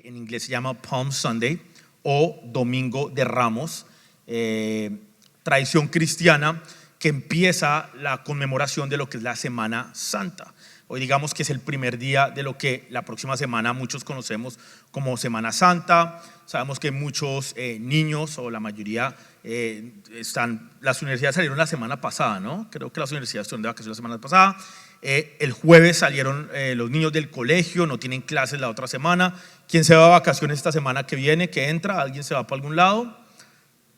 en inglés se llama Palm Sunday o Domingo de Ramos, tradición cristiana que empieza la conmemoración de lo que es la Semana Santa. Hoy digamos que es el primer día de lo que la próxima semana muchos conocemos como Semana Santa. Sabemos que muchos niños o la mayoría las universidades salieron la semana pasada, ¿no? Creo que las universidades estuvieron de vacaciones la semana pasada. El jueves salieron los niños del colegio, no tienen clases la otra semana. ¿Quién se va de vacaciones esta semana que viene, que entra? ¿Alguien se va para algún lado?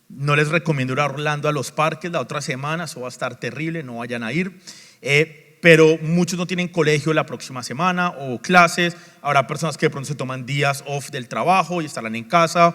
No les recomiendo ir a Orlando a los parques la otra semana, eso va a estar terrible, no vayan a ir. Pero muchos no tienen colegio la próxima semana o clases. Habrá personas que de pronto se toman días off del trabajo y estarán en casa.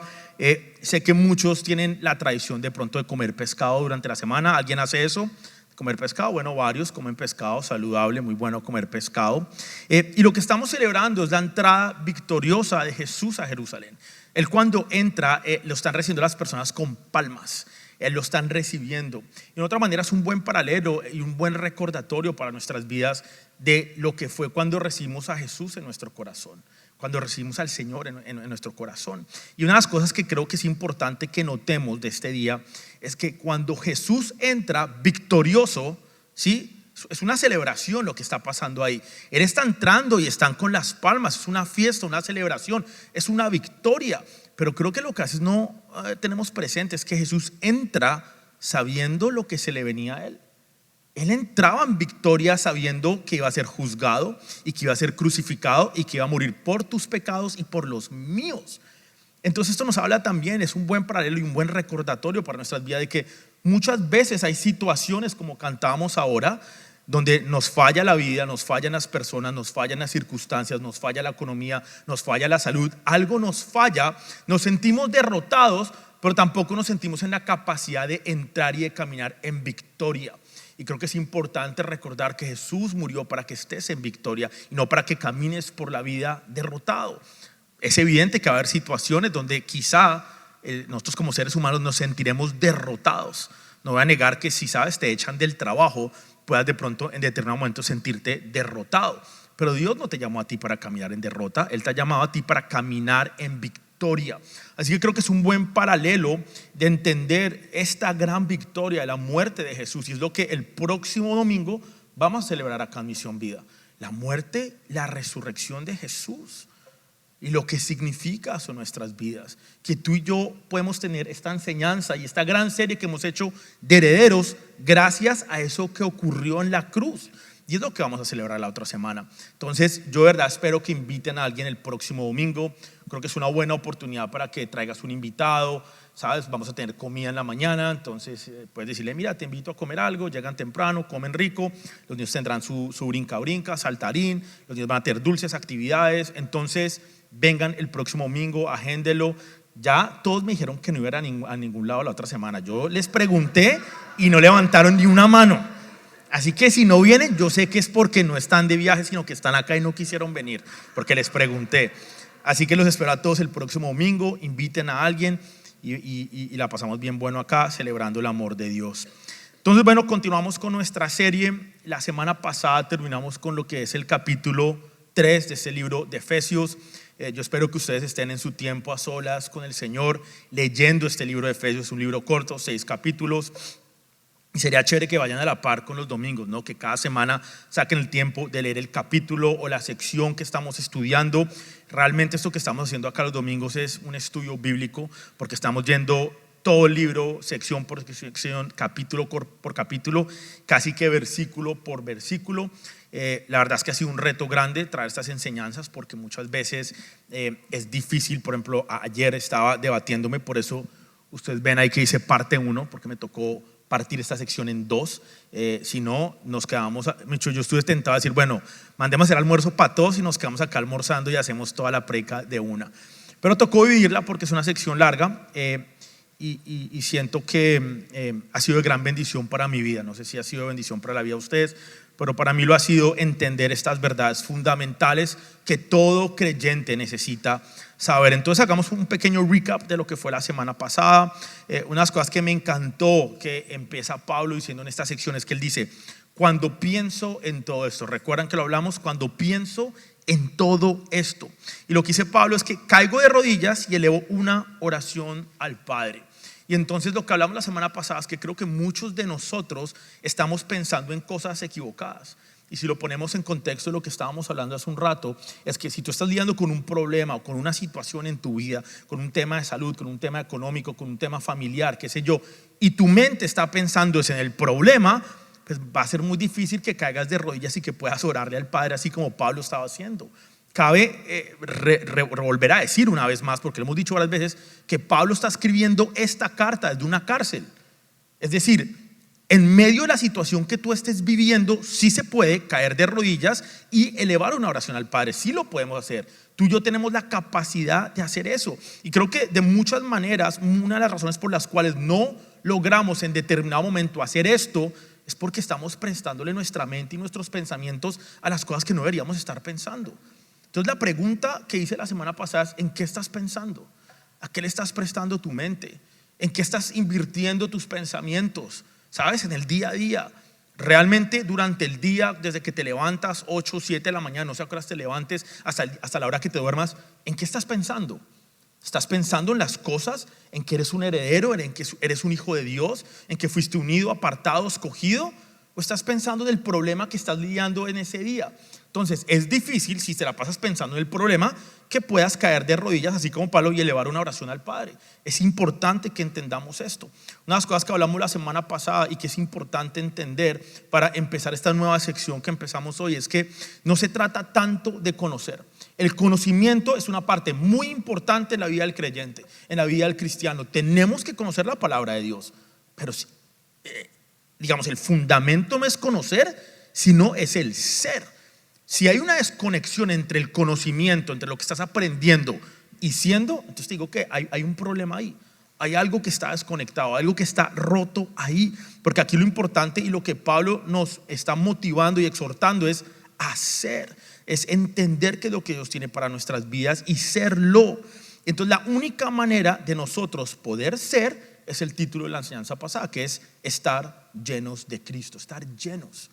Sé que muchos tienen la tradición de pronto de comer pescado durante la semana. ¿Alguien hace eso? ¿Comer pescado? Bueno, varios comen pescado, saludable, muy bueno comer pescado. Y lo que estamos celebrando es la entrada victoriosa de Jesús a Jerusalén. Él cuando entra, lo están recibiendo las personas con palmas. Lo están recibiendo. Y de otra manera es un buen paralelo y un buen recordatorio para nuestras vidas de lo que fue cuando recibimos a Jesús en nuestro corazón, cuando recibimos al Señor en nuestro corazón. Y una de las cosas que creo que es importante que notemos de este día es que cuando Jesús entra victorioso, ¿sí? Es una celebración lo que está pasando ahí. Él está entrando y están con las palmas. Es una fiesta, una celebración, es una victoria. Pero creo que lo que hace no tenemos presente es que Jesús entra sabiendo lo que se le venía a él. Él entraba en victoria sabiendo que iba a ser juzgado y que iba a ser crucificado y que iba a morir por tus pecados y por los míos. Entonces esto nos habla también, es un buen paralelo y un buen recordatorio para nuestras vidas de que muchas veces hay situaciones como cantábamos ahora, donde nos falla la vida, nos fallan las personas, nos fallan las circunstancias, nos falla la economía, nos falla la salud, algo nos falla, nos sentimos derrotados, pero tampoco nos sentimos en la capacidad de entrar y de caminar en victoria. Y creo que es importante recordar que Jesús murió para que estés en victoria y no para que camines por la vida derrotado. Es evidente que va a haber situaciones donde quizá nosotros como seres humanos nos sentiremos derrotados. No voy a negar que si sabes te echan del trabajo, puedas de pronto en determinado momento sentirte derrotado. Pero Dios no te llamó a ti para caminar en derrota, Él te ha llamado a ti para caminar en victoria. Así que creo que es un buen paralelo de entender esta gran victoria de la muerte de Jesús. Y es lo que el próximo domingo vamos a celebrar acá en Misión Vida. La muerte, la resurrección de Jesús. Y lo que significa eso en nuestras vidas, que tú y yo podemos tener esta enseñanza y esta gran serie que hemos hecho de herederos gracias a eso que ocurrió en la cruz. Y es lo que vamos a celebrar la otra semana. Entonces yo de verdad espero que inviten a alguien el próximo domingo. Creo que es una buena oportunidad para que traigas un invitado. ¿Sabes? Vamos a tener comida en la mañana, entonces puedes decirle, mira, te invito a comer algo, llegan temprano, comen rico, los niños tendrán su brinca-brinca, saltarín, los niños van a tener dulces actividades, entonces vengan el próximo domingo, agéndelo. Ya todos me dijeron que no iban a ningún lado la otra semana. Yo les pregunté y no levantaron ni una mano. Así que si no vienen, yo sé que es porque no están de viaje, sino que están acá y no quisieron venir, porque les pregunté. Así que los espero a todos el próximo domingo, inviten a alguien y la pasamos bien bueno acá, celebrando el amor de Dios. Entonces, bueno, continuamos con nuestra serie. La semana pasada terminamos con lo que es el capítulo 3 de este libro de Efesios. Yo espero que ustedes estén en su tiempo a solas con el Señor, leyendo este libro de Efesios. Es un libro corto, 6 capítulos. Y sería chévere que vayan a la par con los domingos, ¿no? Que cada semana saquen el tiempo de leer el capítulo o la sección que estamos estudiando. Realmente esto que estamos haciendo acá los domingos es un estudio bíblico, porque estamos yendo todo el libro, sección por sección, capítulo por capítulo, casi que versículo por versículo. La verdad es que ha sido un reto grande traer estas enseñanzas, porque muchas veces es difícil. Por ejemplo, ayer estaba debatiéndome, por eso ustedes ven ahí que dice parte 1, porque me tocó partir esta sección en 2, si no nos quedamos, yo estuve tentado a decir, bueno, mandemos el almuerzo para todos y nos quedamos acá almorzando y hacemos toda la predica de una, pero tocó dividirla porque es una sección larga y siento que ha sido de gran bendición para mi vida. No sé si ha sido de bendición para la vida de ustedes, pero para mí lo ha sido entender estas verdades fundamentales que todo creyente necesita saber. Entonces hagamos un pequeño recap de lo que fue la semana pasada. Unas cosas que me encantó que empieza Pablo diciendo en esta sección es que él dice, cuando pienso en todo esto, recuerdan que lo hablamos, cuando pienso en todo esto. Y lo que dice Pablo es que caigo de rodillas y elevo una oración al Padre. Y entonces lo que hablamos la semana pasada es que creo que muchos de nosotros estamos pensando en cosas equivocadas. Y si lo ponemos en contexto de lo que estábamos hablando hace un rato, es que si tú estás lidiando con un problema o con una situación en tu vida, con un tema de salud, con un tema económico, con un tema familiar, qué sé yo, y tu mente está pensando en el problema, pues va a ser muy difícil que caigas de rodillas y que puedas orarle al Padre así como Pablo estaba haciendo. Cabe volver a decir una vez más, porque lo hemos dicho varias veces, que Pablo está escribiendo esta carta desde una cárcel. Es decir, en medio de la situación que tú estés viviendo, sí se puede caer de rodillas y elevar una oración al Padre. Sí lo podemos hacer. Tú y yo tenemos la capacidad de hacer eso. Y creo que de muchas maneras, una de las razones por las cuales no logramos en determinado momento hacer esto es porque estamos prestándole nuestra mente y nuestros pensamientos a las cosas que no deberíamos estar pensando. Entonces la pregunta que hice la semana pasada es: ¿en qué estás pensando? ¿A qué le estás prestando tu mente? ¿En qué estás invirtiendo tus pensamientos? ¿Sabes? En el día a día. Realmente durante el día, desde que te levantas 8 o 7 de la mañana, no sé a qué horas te levantes, hasta la hora que te duermas, ¿en qué estás pensando? ¿Estás pensando en las cosas? ¿En que eres un heredero? ¿En que eres un hijo de Dios? ¿En que fuiste unido, apartado, escogido? ¿O estás pensando del problema que estás lidiando en ese día? Entonces es difícil, si te la pasas pensando en el problema, que puedas caer de rodillas así como Pablo y elevar una oración al Padre. Es importante que entendamos esto. Una de las cosas que hablamos la semana pasada y que es importante entender para empezar esta nueva sección que empezamos hoy es que no se trata tanto de conocer. El conocimiento es una parte muy importante en la vida del creyente, en la vida del cristiano. Tenemos que conocer la palabra de Dios, pero digamos, el fundamento no es conocer, sino es el ser. Si hay una desconexión entre el conocimiento, entre lo que estás aprendiendo y siendo, entonces te digo que hay un problema ahí. Hay algo que está desconectado, algo que está roto ahí. Porque aquí lo importante y lo que Pablo nos está motivando y exhortando es hacer, es entender qué es lo que Dios tiene para nuestras vidas y serlo. Entonces la única manera de nosotros poder ser es el título de la enseñanza pasada, que es estar llenos de Cristo, estar llenos.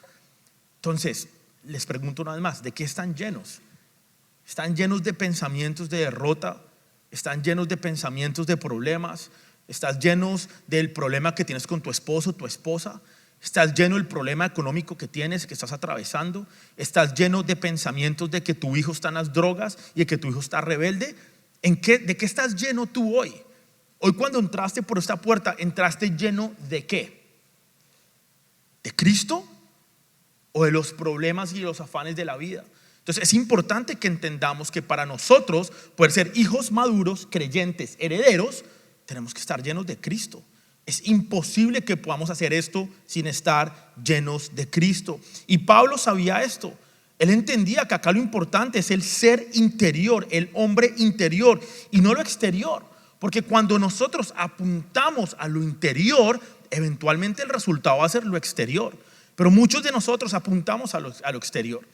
Entonces les pregunto una vez más: ¿de qué están llenos? ¿Están llenos de pensamientos de derrota? ¿Están llenos de pensamientos de problemas? ¿Estás llenos del problema que tienes con tu esposo, tu esposa? ¿Estás lleno del problema económico que tienes, que estás atravesando? ¿Estás lleno de pensamientos de que tu hijo está en las drogas y de que tu hijo está rebelde? ¿De qué estás lleno tú hoy? Hoy cuando entraste por esta puerta, ¿entraste lleno de qué? ¿De Cristo? ¿O de los problemas y los afanes de la vida? Entonces es importante que entendamos que para nosotros poder ser hijos maduros, creyentes, herederos, tenemos que estar llenos de Cristo. Es imposible que podamos hacer esto sin estar llenos de Cristo. Y Pablo sabía esto. Él entendía que acá lo importante es el ser interior, el hombre interior y no lo exterior. Porque cuando nosotros apuntamos a lo interior, eventualmente el resultado va a ser lo exterior. Pero muchos de nosotros apuntamos a lo exterior.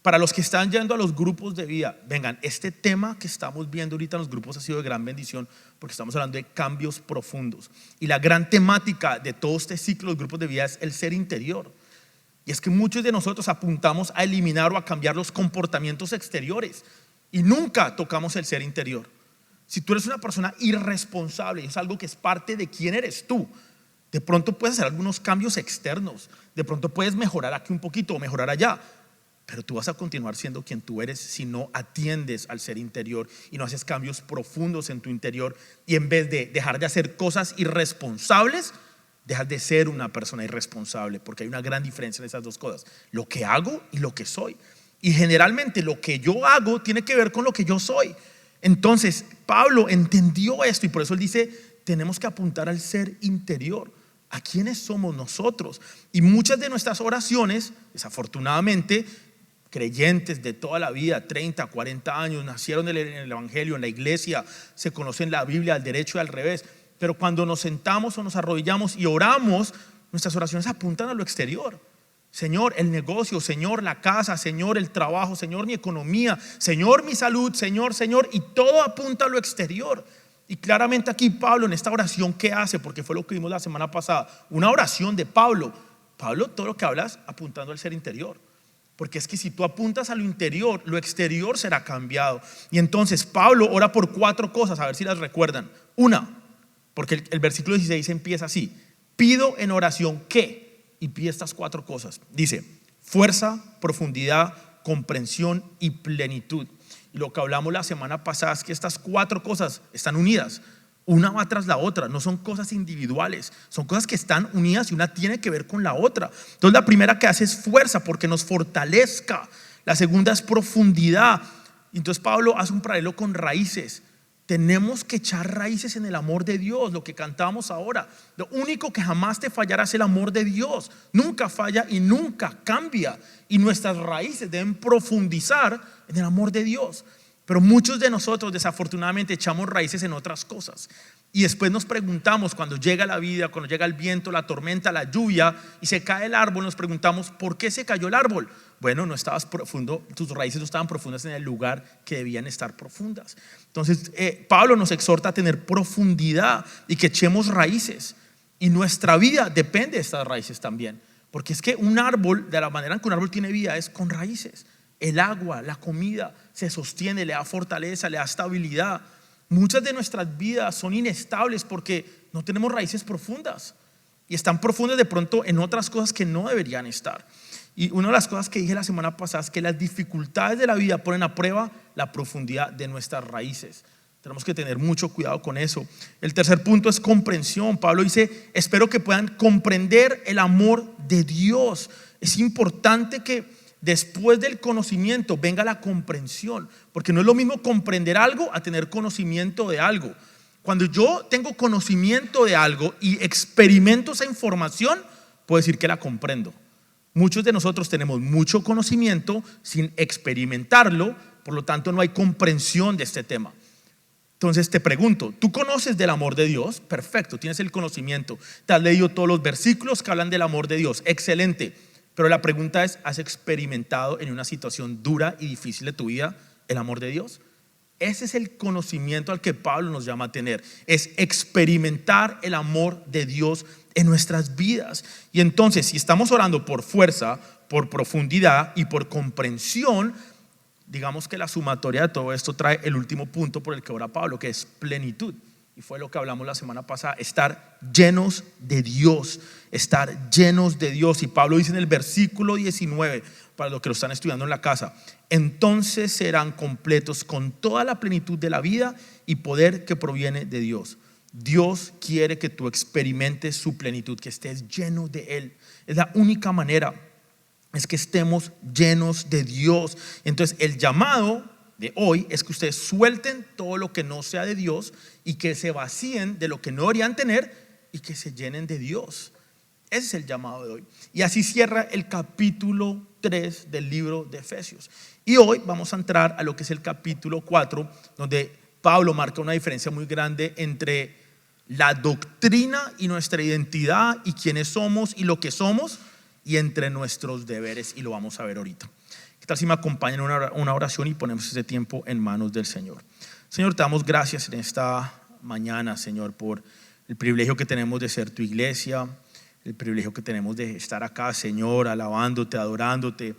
Para los que están yendo a los grupos de vida, vengan, este tema que estamos viendo ahorita en los grupos ha sido de gran bendición, porque estamos hablando de cambios profundos. Y la gran temática de todo este ciclo de grupos de vida es el ser interior. Y es que muchos de nosotros apuntamos a eliminar o a cambiar los comportamientos exteriores y nunca tocamos el ser interior. Si tú eres una persona irresponsable, es algo que es parte de quién eres tú. De pronto puedes hacer algunos cambios externos, de pronto puedes mejorar aquí un poquito o mejorar allá, pero tú vas a continuar siendo quien tú eres si no atiendes al ser interior y no haces cambios profundos en tu interior. Y en vez de dejar de hacer cosas irresponsables, dejas de ser una persona irresponsable, porque hay una gran diferencia en esas dos cosas: lo que hago y lo que soy. Y generalmente lo que yo hago tiene que ver con lo que yo soy. Entonces Pablo entendió esto y por eso él dice: tenemos que apuntar al ser interior. ¿A quiénes somos nosotros? Y muchas de nuestras oraciones, desafortunadamente, creyentes de toda la vida, 30, 40 años, nacieron en el evangelio, en la iglesia, se conocen la Biblia al derecho y al revés, pero cuando nos sentamos o nos arrodillamos y oramos, nuestras oraciones apuntan a lo exterior. Señor, el negocio, Señor, la casa, Señor, el trabajo, Señor, mi economía, Señor, mi salud, Señor, y todo apunta a lo exterior. Y claramente aquí Pablo en esta oración, ¿qué hace? Porque fue lo que vimos la semana pasada, una oración de Pablo. Pablo todo lo que habla es apuntando al ser interior. Porque es que si tú apuntas a lo interior, lo exterior será cambiado. Y entonces Pablo ora por 4 cosas, a ver si las recuerdan. Una, porque el versículo 16 empieza así: pido en oración que, y pide estas 4 cosas. Dice: fuerza, profundidad, comprensión y plenitud. Y lo que hablamos la semana pasada es que estas 4 cosas están unidas. Una va tras la otra, no son cosas individuales, son cosas que están unidas y una tiene que ver con la otra. Entonces la primera que hace es fuerza, porque nos fortalezca. La segunda es profundidad. Entonces Pablo hace un paralelo con raíces. Tenemos que echar raíces en el amor de Dios, lo que cantamos ahora. Lo único que jamás te fallará es el amor de Dios. Nunca falla y nunca cambia. Y nuestras raíces deben profundizar en el amor de Dios. Pero muchos de nosotros desafortunadamente echamos raíces en otras cosas. Y después nos preguntamos, cuando llega la vida, cuando llega el viento, la tormenta, la lluvia y se cae el árbol, nos preguntamos: ¿por qué se cayó el árbol? Bueno, no estabas profundo, tus raíces no estaban profundas en el lugar que debían estar profundas. Entonces Pablo nos exhorta a tener profundidad y que echemos raíces. Y nuestra vida depende de estas raíces también. Porque es que un árbol, de la manera en que un árbol tiene vida, es con raíces. El agua, la comida se sostiene, le da fortaleza, le da estabilidad. Muchas de nuestras vidas son inestables porque no tenemos raíces profundas. Y están profundas de pronto en otras cosas que no deberían estar. Y una de las cosas que dije la semana pasada es que las dificultades de la vida ponen a prueba la profundidad de nuestras raíces. Tenemos que tener mucho cuidado con eso. El tercer punto es comprensión. Pablo dice: espero que puedan comprender el amor de Dios. Es importante que después del conocimiento venga la comprensión, porque no es lo mismo comprender algo a tener conocimiento de algo. Cuando yo tengo conocimiento de algo y experimento esa información, puedo decir que la comprendo. Muchos de nosotros tenemos mucho conocimiento sin experimentarlo, por lo tanto no hay comprensión de este tema. Entonces te pregunto: ¿tú conoces del amor de Dios? Perfecto, tienes el conocimiento, te has leído todos los versículos que hablan del amor de Dios, excelente. Pero la pregunta es: ¿has experimentado en una situación dura y difícil de tu vida el amor de Dios? Ese es el conocimiento al que Pablo nos llama a tener, es experimentar el amor de Dios en nuestras vidas. Y entonces, si estamos orando por fuerza, por profundidad y por comprensión, digamos que la sumatoria de todo esto trae el último punto por el que ora Pablo, que es plenitud. Y fue lo que hablamos la semana pasada: estar llenos de Dios, estar llenos de Dios. Y Pablo dice en el versículo 19, para los que lo están estudiando en la casa: entonces serán completos con toda la plenitud de la vida y poder que proviene de Dios. Dios quiere que tú experimentes su plenitud, que estés lleno de Él. Es la única manera, es que estemos llenos de Dios. Entonces el llamado de hoy es que ustedes suelten todo lo que no sea de Dios y que se vacíen de lo que no deberían tener y que se llenen de Dios. Ese es el llamado de hoy. Y así cierra el capítulo 3 del libro de Efesios. Y hoy vamos a entrar a lo que es el capítulo 4, donde Pablo marca una diferencia muy grande entre la doctrina y nuestra identidad y quiénes somos y lo que somos, y entre nuestros deberes, y lo vamos a ver ahorita. ¿Qué tal si me acompañan en una oración y ponemos ese tiempo en manos del Señor? Señor, te damos gracias en esta mañana, Señor, por el privilegio que tenemos de ser tu iglesia, el privilegio que tenemos de estar acá, Señor, alabándote, adorándote,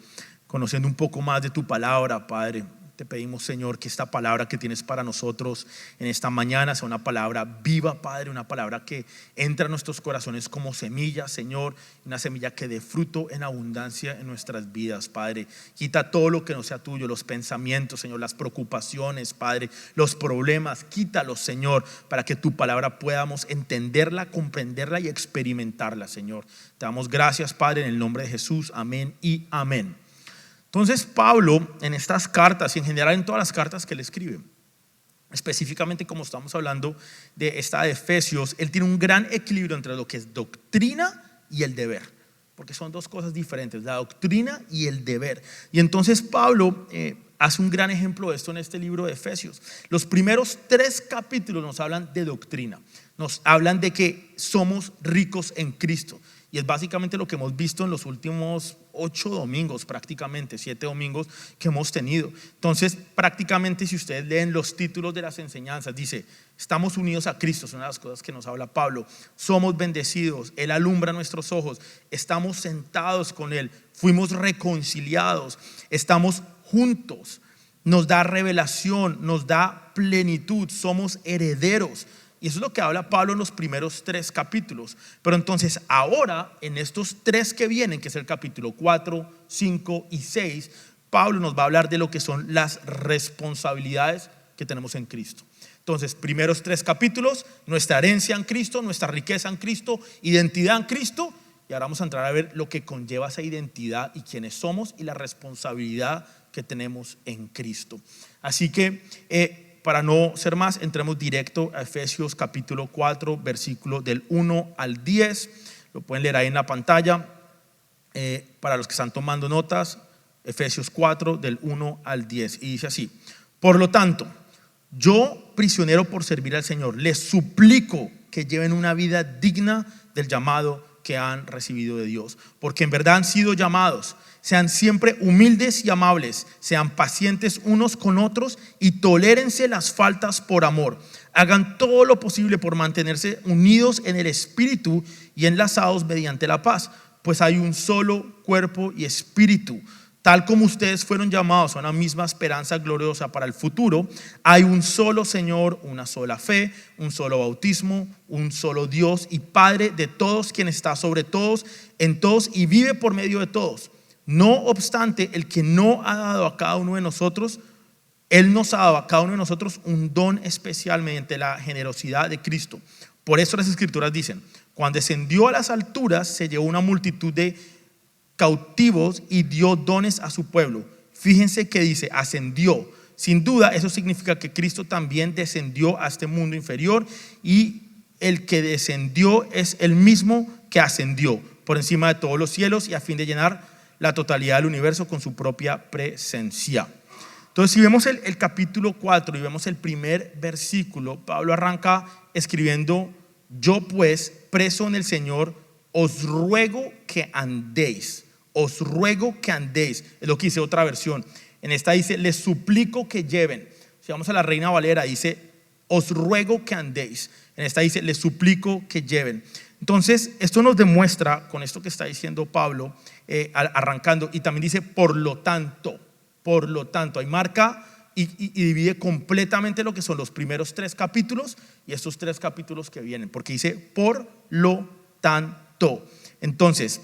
conociendo un poco más de tu palabra, Padre. Te pedimos, Señor, que esta palabra que tienes para nosotros en esta mañana sea una palabra viva, Padre, una palabra que entra a nuestros corazones como semilla, Señor, una semilla que dé fruto en abundancia en nuestras vidas, Padre. Quita todo lo que no sea tuyo, los pensamientos, Señor, las preocupaciones, Padre, los problemas, quítalos, Señor, para que tu palabra podamos entenderla, comprenderla y experimentarla, Señor. Te damos gracias, Padre, en el nombre de Jesús. Amén y amén. Entonces Pablo, en estas cartas y en general en todas las cartas que él escribe, específicamente como estamos hablando de esta de Efesios, él tiene un gran equilibrio entre lo que es doctrina y el deber, porque son dos cosas diferentes, la doctrina y el deber. Y entonces Pablo hace un gran ejemplo de esto en este libro de Efesios. Los primeros 3 capítulos nos hablan de doctrina, nos hablan de que somos ricos en Cristo. Y es básicamente lo que hemos visto en los últimos 8 domingos prácticamente, 7 domingos que hemos tenido. Entonces prácticamente si ustedes leen los títulos de las enseñanzas, dice, estamos unidos a Cristo, es una de las cosas que nos habla Pablo, somos bendecidos, Él alumbra nuestros ojos, estamos sentados con Él, fuimos reconciliados, estamos juntos, nos da revelación, nos da plenitud, somos herederos. Y eso es lo que habla Pablo en los primeros 3 capítulos. Pero entonces ahora, en estos 3 que vienen, que es el capítulo 4, 5 y 6, Pablo nos va a hablar de lo que son las responsabilidades que tenemos en Cristo. Entonces, primeros 3 capítulos, nuestra herencia en Cristo, nuestra riqueza en Cristo, identidad en Cristo. Y ahora vamos a entrar a ver lo que conlleva esa identidad y quiénes somos y la responsabilidad que tenemos en Cristo. Así que para no ser más, entremos directo a Efesios capítulo 4, versículo del 1 al 10. Lo pueden leer ahí en la pantalla. Para los que están tomando notas, Efesios 4, del 1 al 10. Y dice así: por lo tanto, yo, prisionero por servir al Señor, les suplico que lleven una vida digna del llamado que han recibido de Dios, porque en verdad han sido llamados. Sean siempre humildes y amables, sean pacientes unos con otros y tolérense las faltas por amor. Hagan todo lo posible por mantenerse unidos en el espíritu y enlazados mediante la paz, pues hay un solo cuerpo y espíritu. Tal como ustedes fueron llamados a una misma esperanza gloriosa para el futuro, hay un solo Señor, una sola fe, un solo bautismo, un solo Dios y Padre de todos, quien está sobre todos, en todos y vive por medio de todos. No obstante, el que no ha dado a cada uno de nosotros, Él nos ha dado a cada uno de nosotros un don especial mediante la generosidad de Cristo. Por eso las Escrituras dicen: cuando descendió a las alturas, se llevó una multitud de cautivos y dio dones a su pueblo. Fíjense que dice ascendió. Sin duda eso significa que Cristo también descendió a este mundo inferior, y el que descendió es el mismo que ascendió por encima de todos los cielos y a fin de llenar la totalidad del universo con su propia presencia. Entonces, si vemos el capítulo 4 y vemos el primer versículo, Pablo arranca escribiendo: yo pues, preso en el Señor, os ruego que andéis. Os ruego que andéis. Es lo que dice otra versión. En esta dice: les suplico que lleven. Si vamos a la Reina Valera, dice: os ruego que andéis. En esta dice: les suplico que lleven. Entonces, esto nos demuestra, con esto que está diciendo Pablo, arrancando, y también dice por lo tanto, ahí marca y divide completamente lo que son los primeros 3 capítulos y estos 3 capítulos que vienen, porque dice por lo tanto. Entonces,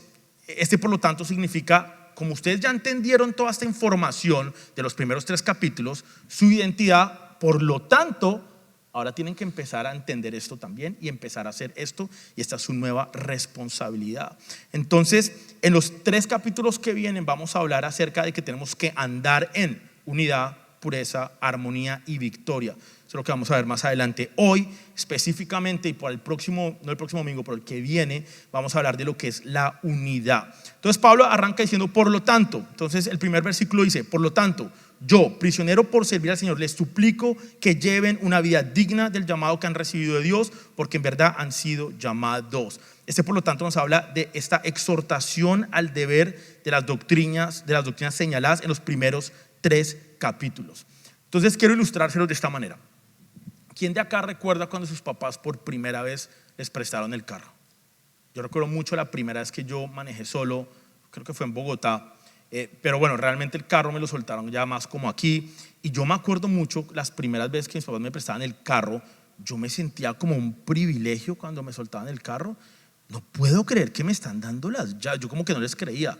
por lo tanto significa, como ustedes ya entendieron toda esta información de los primeros 3 capítulos, su identidad, por lo tanto, ahora tienen que empezar a entender esto también y empezar a hacer esto, y esta es su nueva responsabilidad. Entonces, en los 3 capítulos que vienen vamos a hablar acerca de que tenemos que andar en unidad, pureza, armonía y victoria. Eso es lo que vamos a ver más adelante. Hoy específicamente, y por el próximo, no el próximo domingo, pero el que viene, vamos a hablar de lo que es la unidad. Entonces Pablo arranca diciendo por lo tanto. Entonces el primer versículo dice: por lo tanto, yo, prisionero por servir al Señor, les suplico que lleven una vida digna del llamado que han recibido de Dios, porque en verdad han sido llamados. Por lo tanto, nos habla de esta exhortación al deber de las doctrinas señaladas en los primeros 3 capítulos. Entonces quiero ilustrárselos de esta manera. ¿Quién de acá recuerda cuando sus papás por primera vez les prestaron el carro? Yo recuerdo mucho la primera vez que yo manejé solo, creo que fue en Bogotá. Pero bueno, realmente el carro me lo soltaron ya más como aquí. Y yo me acuerdo mucho las primeras veces que mis papás me prestaban el carro, yo me sentía como un privilegio cuando me soltaban el carro. No puedo creer que me están dando las llaves. Yo como que no les creía.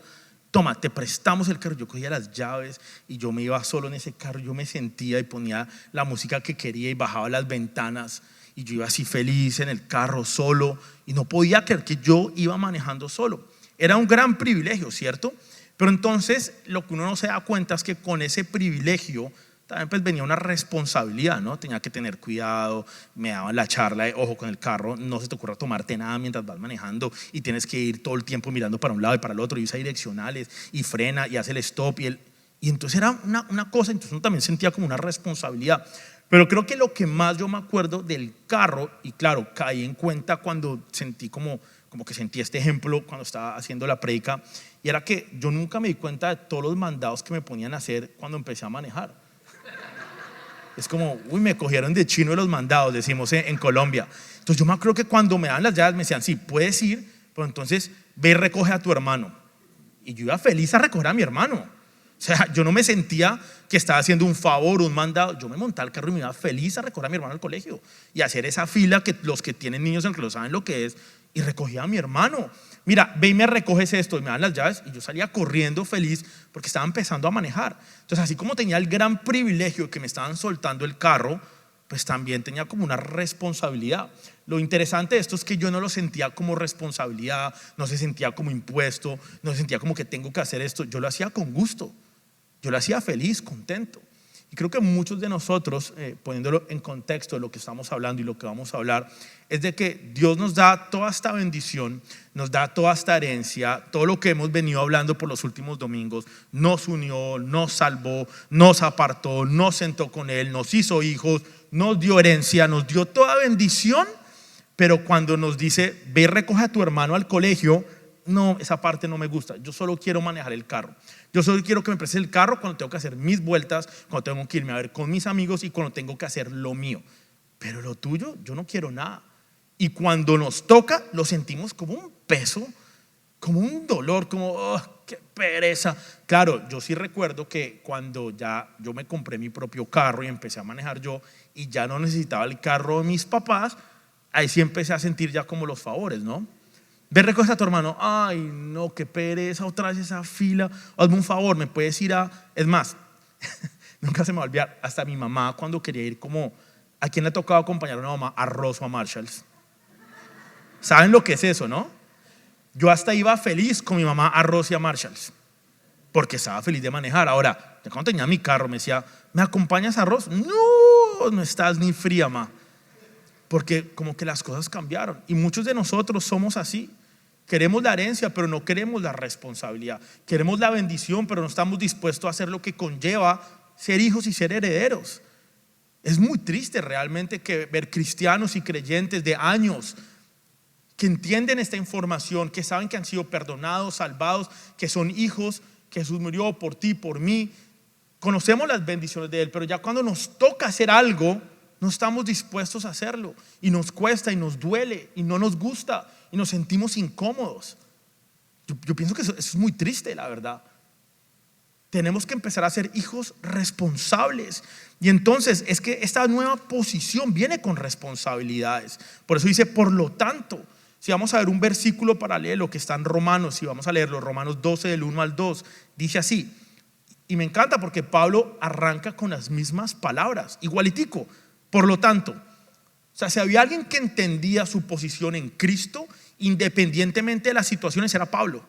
Toma, te prestamos el carro. Yo cogía las llaves y yo me iba solo en ese carro. Yo me sentía y ponía la música que quería y bajaba las ventanas. Y yo iba así feliz en el carro solo. Y no podía creer que yo iba manejando solo. Era un gran privilegio, ¿cierto? Pero entonces lo que uno no se da cuenta es que con ese privilegio también pues venía una responsabilidad, ¿no? Tenía que tener cuidado, me daban la charla de ojo con el carro, no se te ocurra tomarte nada mientras vas manejando y tienes que ir todo el tiempo mirando para un lado y para el otro y usa direccionales y frena y hace el stop y entonces era una cosa, entonces uno también sentía como una responsabilidad. Pero creo que lo que más yo me acuerdo del carro, y claro, caí en cuenta cuando sentí como como que sentí este ejemplo cuando estaba haciendo la prédica, y era que yo nunca me di cuenta de todos los mandados que me ponían a hacer cuando empecé a manejar. Es como, uy, me cogieron de chino de los mandados, decimos en Colombia. Entonces yo me acuerdo que cuando me daban las llaves me decían, sí, puedes ir, pero entonces ve y recoge a tu hermano. Y yo iba feliz a recoger a mi hermano. O sea, yo no me sentía que estaba haciendo un favor, un mandado. Yo me montaba al carro y me iba feliz a recoger a mi hermano al colegio y hacer esa fila que los que tienen niños en el que lo saben lo que es, y recogía a mi hermano. Mira, ve y me recoges esto, y me dan las llaves, y yo salía corriendo feliz porque estaba empezando a manejar. Entonces, así como tenía el gran privilegio de que me estaban soltando el carro, pues también tenía como una responsabilidad. Lo interesante de esto es que yo no lo sentía como responsabilidad, no se sentía como impuesto, no se sentía como que tengo que hacer esto. Yo lo hacía con gusto, yo lo hacía feliz, contento. Y creo que muchos de nosotros, poniéndolo en contexto de lo que estamos hablando y lo que vamos a hablar, es de que Dios nos da toda esta bendición, nos da toda esta herencia, todo lo que hemos venido hablando por los últimos domingos. Nos unió, nos salvó, nos apartó, nos sentó con Él, nos hizo hijos, nos dio herencia, nos dio toda bendición. Pero cuando nos dice, ve y recoge a tu hermano al colegio, no, esa parte no me gusta. Yo solo quiero manejar el carro. Yo solo quiero que me prestes el carro cuando tengo que hacer mis vueltas, cuando tengo que irme a ver con mis amigos y cuando tengo que hacer lo mío. Pero lo tuyo, yo no quiero nada. Y cuando nos toca, lo sentimos como un peso, como un dolor, como, oh, qué pereza. Claro, yo sí recuerdo que cuando ya yo me compré mi propio carro y empecé a manejar yo y ya no necesitaba el carro de mis papás, ahí sí empecé a sentir ya como los favores, ¿no? Ve, recoge a tu hermano. Ay, no, qué pereza, otra vez esa fila. Hazme un favor, me puedes ir a... Es más, nunca se me va a olvidar, hasta mi mamá cuando quería ir como... ¿A quién le ha tocado acompañar a una mamá a Ross o a Marshalls? ¿Saben lo que es eso, no? Yo hasta iba feliz con mi mamá a Ross y a Marshalls, porque estaba feliz de manejar. Ahora, cuando tenía mi carro me decía, ¿me acompañas a Ross? No, no estás ni fría, ma. Porque como que las cosas cambiaron. Y muchos de nosotros somos así. Queremos la herencia, pero no queremos la responsabilidad. Queremos la bendición, pero no estamos dispuestos a hacer lo que conlleva ser hijos y ser herederos. Es muy triste realmente que ver cristianos y creyentes de años que entienden esta información, que saben que han sido perdonados, salvados, que son hijos, que Jesús murió por ti, por mí. Conocemos las bendiciones de Él, pero ya cuando nos toca hacer algo, no estamos dispuestos a hacerlo. Y nos cuesta y nos duele y no nos gusta y nos sentimos incómodos. Yo pienso que eso es muy triste, la verdad. Tenemos que empezar a ser hijos responsables. Y entonces es que esta nueva posición viene con responsabilidades. Por eso dice, por lo tanto. Si vamos a ver un versículo paralelo que está en Romanos, si vamos a leerlo, Romanos 12 del 1 al 2, dice así. Y me encanta porque Pablo arranca con las mismas palabras, igualitico. Por lo tanto, o sea, si había alguien que entendía su posición en Cristo, independientemente de las situaciones, era Pablo.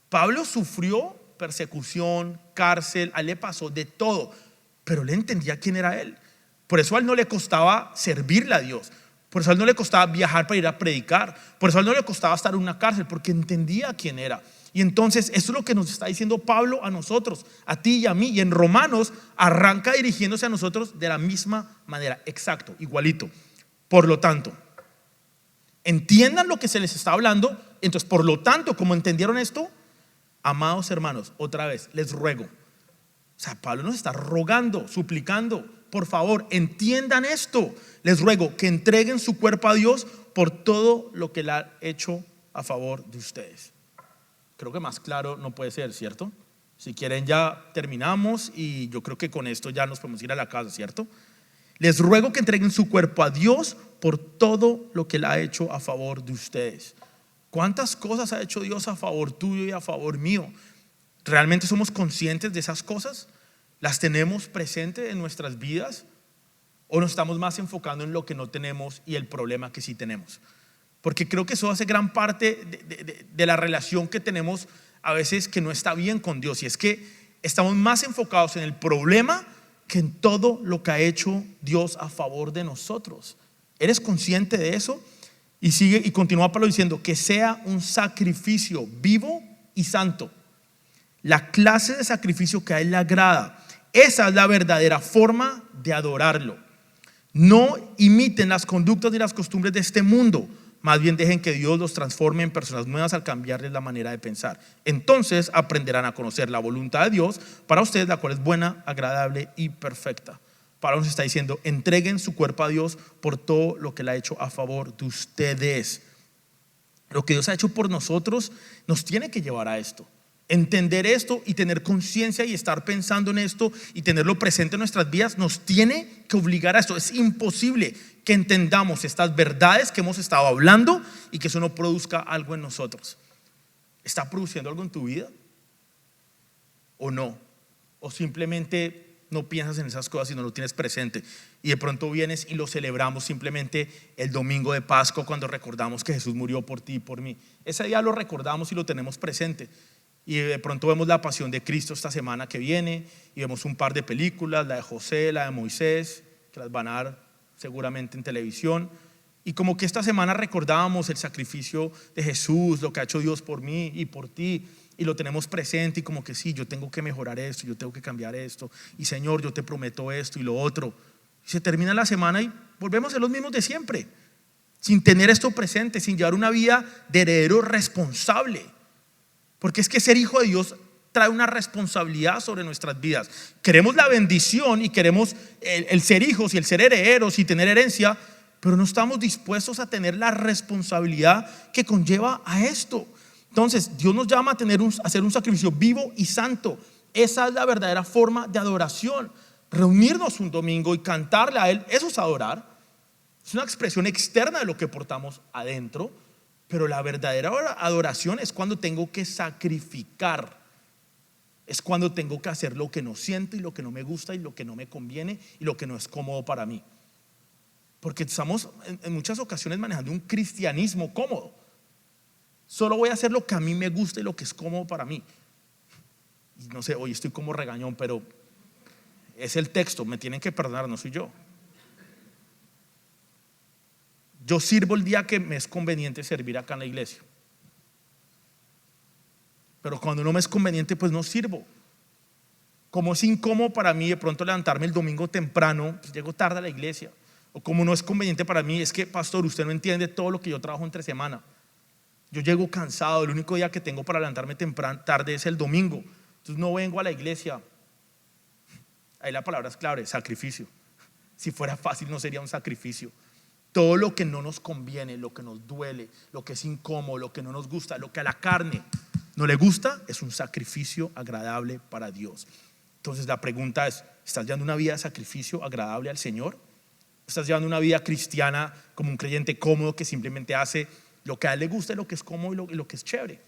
Pablo sufrió persecución, cárcel, a él le pasó de todo, pero él entendía quién era él. Por eso a él no le costaba servirle a Dios, por eso a él no le costaba viajar para ir a predicar, por eso a él no le costaba estar en una cárcel, porque entendía quién era. Y entonces eso es lo que nos está diciendo Pablo a nosotros, a ti y a mí. Y en Romanos arranca dirigiéndose a nosotros de la misma manera, exacto, igualito. Por lo tanto, entiendan lo que se les está hablando. Entonces, por lo tanto, como entendieron esto, amados hermanos, otra vez les ruego. O sea, Pablo nos está rogando, suplicando, por favor, entiendan esto. Les ruego que entreguen su cuerpo a Dios por todo lo que Él ha hecho a favor de ustedes. Creo que más claro no puede ser, ¿cierto? Si quieren ya terminamos y yo creo que con esto ya nos podemos ir a la casa, ¿cierto? Les ruego que entreguen su cuerpo a Dios por todo lo que Él ha hecho a favor de ustedes. ¿Cuántas cosas ha hecho Dios a favor tuyo y a favor mío? ¿Realmente somos conscientes de esas cosas? ¿Las tenemos presentes en nuestras vidas? ¿O nos estamos más enfocando en lo que no tenemos y el problema que sí tenemos? Porque creo que eso hace gran parte de la relación que tenemos a veces que no está bien con Dios. Y es que estamos más enfocados en el problema que en todo lo que ha hecho Dios a favor de nosotros. ¿Eres consciente de eso? Y sigue y continúa Pablo diciendo que sea un sacrificio vivo y santo. La clase de sacrificio que a Él le agrada. Esa es la verdadera forma de adorarlo. No imiten las conductas ni las costumbres de este mundo. Más bien dejen que Dios los transforme en personas nuevas al cambiarles la manera de pensar. Entonces aprenderán a conocer la voluntad de Dios para ustedes, la cual es buena, agradable y perfecta. Pablo nos está diciendo: entreguen su cuerpo a Dios por todo lo que Él ha hecho a favor de ustedes. Lo que Dios ha hecho por nosotros nos tiene que llevar a esto. Entender esto y tener conciencia y estar pensando en esto y tenerlo presente en nuestras vidas nos tiene que obligar a esto. Es imposible que entendamos estas verdades que hemos estado hablando y que eso no produzca algo en nosotros. ¿Está produciendo algo en tu vida? ¿O no? ¿O simplemente no piensas en esas cosas y no lo tienes presente? Y de pronto vienes y lo celebramos simplemente el domingo de Pascua, cuando recordamos que Jesús murió por ti y por mí. Ese día lo recordamos y lo tenemos presente. Y de pronto vemos la pasión de Cristo esta semana que viene y vemos un par de películas, la de José, la de Moisés, que las van a dar seguramente en televisión. Y como que esta semana recordábamos el sacrificio de Jesús, lo que ha hecho Dios por mí y por ti, y lo tenemos presente, y como que sí, yo tengo que mejorar esto, yo tengo que cambiar esto, y Señor, yo te prometo esto y lo otro. Y se termina la semana y volvemos a ser los mismos de siempre, sin tener esto presente, sin llevar una vida de heredero responsable. Porque es que ser hijo de Dios trae una responsabilidad sobre nuestras vidas. Queremos la bendición y queremos el ser hijos y el ser herederos y tener herencia, pero no estamos dispuestos a tener la responsabilidad que conlleva a esto. Entonces Dios nos llama a hacer un sacrificio vivo y santo. Esa es la verdadera forma de adoración. Reunirnos un domingo y cantarle a Él, eso es adorar. Es una expresión externa de lo que portamos adentro. Pero la verdadera adoración es cuando tengo que sacrificar. Es cuando tengo que hacer lo que no siento y lo que no me gusta y lo que no me conviene y lo que no es cómodo para mí. Porque estamos en muchas ocasiones manejando un cristianismo cómodo. Solo voy a hacer lo que a mí me gusta y lo que es cómodo para mí. Y no sé, hoy estoy como regañón, pero es el texto, me tienen que perdonar, no soy yo. Yo sirvo el día que me es conveniente servir acá en la iglesia. Pero cuando no me es conveniente, pues no sirvo. Como es incómodo para mí de pronto levantarme el domingo temprano, pues llego tarde a la iglesia. O como no es conveniente para mí, es que, pastor, usted no entiende todo lo que yo trabajo entre semana. Yo llego cansado, el único día que tengo para levantarme tarde es el domingo. Entonces no vengo a la iglesia. Ahí la palabra es clave: sacrificio. Si fuera fácil no sería un sacrificio. Todo lo que no nos conviene, lo que nos duele, lo que es incómodo, lo que no nos gusta, lo que a la carne no le gusta, es un sacrificio agradable para Dios. Entonces la pregunta es: ¿estás llevando una vida de sacrificio agradable al Señor? ¿Estás llevando una vida cristiana como un creyente cómodo que simplemente hace lo que a Él le gusta, lo que es cómodo y lo que es chévere,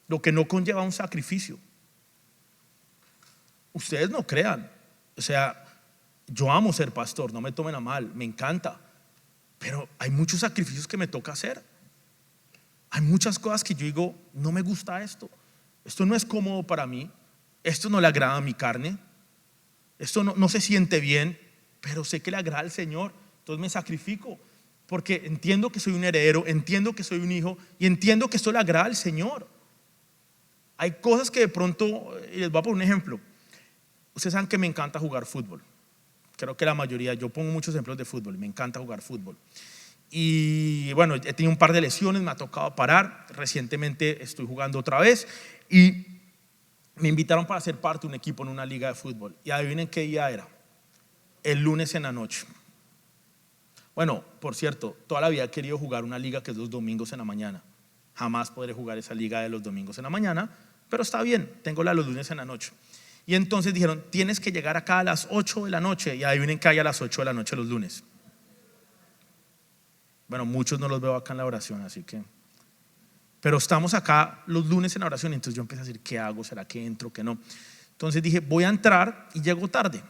lo que no conlleva un sacrificio? Ustedes no crean, o sea, yo amo ser pastor, no me tomen a mal, me encanta. Pero hay muchos sacrificios que me toca hacer. Hay muchas cosas que yo digo: no me gusta esto. Esto no es cómodo para mí. Esto no le agrada a mi carne. Esto no se siente bien. Pero sé que le agrada al Señor. Entonces me sacrifico. Porque entiendo que soy un heredero. Entiendo que soy un hijo. Y entiendo que esto le agrada al Señor. Hay cosas que de pronto, y les voy a poner un ejemplo. Ustedes saben que me encanta jugar fútbol. Creo que la mayoría, yo pongo muchos ejemplos de fútbol, me encanta jugar fútbol. Y bueno, he tenido un par de lesiones, me ha tocado parar. Recientemente estoy jugando otra vez y me invitaron para ser parte de un equipo en una liga de fútbol. Y adivinen qué día era: el lunes en la noche. Bueno, por cierto, toda la vida he querido jugar una liga que es los domingos en la mañana. Jamás podré jugar esa liga de los domingos en la mañana, pero está bien, tengo la de los lunes en la noche. Y entonces dijeron: tienes que llegar acá a las 8 de la noche. Y adivinen que hay a las 8 de la noche los lunes. Bueno, muchos no los veo acá en la oración, así que. Pero estamos acá los lunes en la oración. Entonces yo empecé a decir: ¿qué hago? ¿Será que entro? ¿Qué no? Entonces dije: voy a entrar, y llego tarde.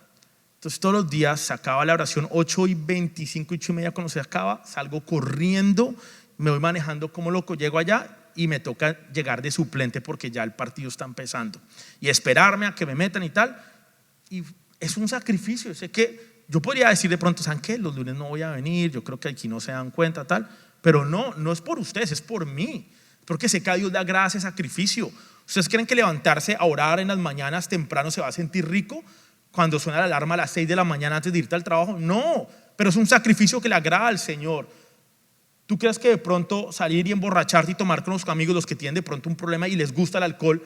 Entonces todos los días se acaba la oración 8:25, 8:30. Cuando se acaba, salgo corriendo, me voy manejando como loco, llego allá y me toca llegar de suplente porque ya el partido está empezando y esperarme a que me metan y tal. Y es un sacrificio. Sé que yo podría decir de pronto: ¿saben qué? Los lunes no voy a venir, yo creo que aquí no se dan cuenta tal. Pero no es por ustedes, es por mí, porque sé que a Dios le agrada ese sacrificio. ¿Ustedes creen que levantarse a orar en las mañanas temprano se va a sentir rico cuando suena la alarma a las 6 de la mañana antes de irte al trabajo? No, pero es un sacrificio que le agrada al Señor. ¿Tú crees que de pronto salir y emborracharte y tomar con los amigos, los que tienen de pronto un problema y les gusta el alcohol,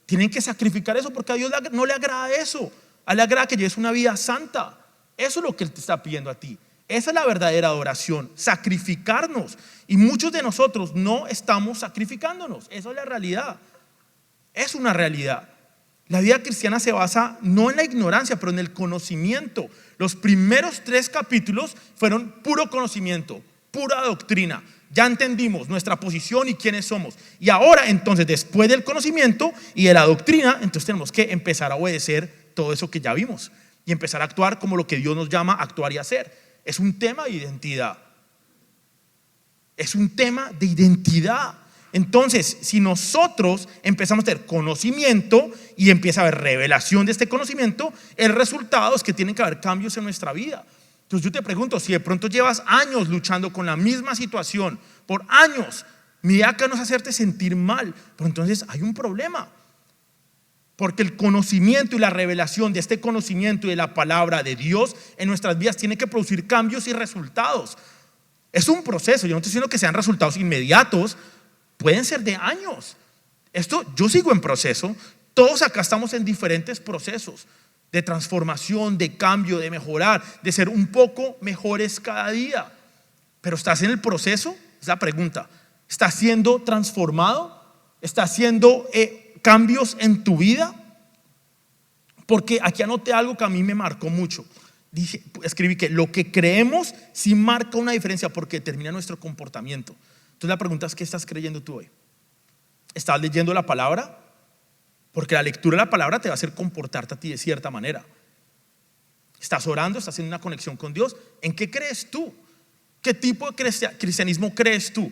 tienen que sacrificar eso? Porque a Dios no le agrada eso. A Él le agrada que lleves una vida santa. Eso es lo que Él te está pidiendo a ti. Esa es la verdadera adoración, sacrificarnos. Y muchos de nosotros no estamos sacrificándonos. Eso es la realidad. Es una realidad. La vida cristiana se basa no en la ignorancia, pero en el conocimiento. Los primeros 3 capítulos fueron puro conocimiento, pura doctrina. Ya entendimos nuestra posición y quiénes somos. Y ahora entonces, después del conocimiento y de la doctrina, entonces tenemos que empezar a obedecer todo eso que ya vimos y empezar a actuar como lo que Dios nos llama a actuar y hacer. Es un tema de identidad. Es un tema de identidad. Entonces, si nosotros empezamos a tener conocimiento y empieza a haber revelación de este conocimiento, el resultado es que tienen que haber cambios en nuestra vida. Entonces yo te pregunto, si de pronto llevas años luchando con la misma situación, por años, mi idea acá no es hacerte sentir mal, pero entonces hay un problema. Porque el conocimiento y la revelación de este conocimiento y de la palabra de Dios en nuestras vidas tiene que producir cambios y resultados. Es un proceso. Yo no estoy diciendo que sean resultados inmediatos, pueden ser de años. Yo sigo en proceso. Todos acá estamos en diferentes procesos de transformación, de cambio, de mejorar, de ser un poco mejores cada día. Pero ¿estás en el proceso? Es la pregunta. ¿Estás siendo transformado? ¿Estás haciendo cambios en tu vida? Porque aquí anoté algo que a mí me marcó mucho. Escribí que lo que creemos sí marca una diferencia porque determina nuestro comportamiento. Entonces la pregunta es, ¿qué estás creyendo tú hoy? ¿Estás leyendo la palabra? Porque la lectura de la palabra te va a hacer comportarte a ti de cierta manera. ¿Estás orando? ¿Estás en una conexión con Dios? ¿En qué crees tú? ¿Qué tipo de cristianismo crees tú?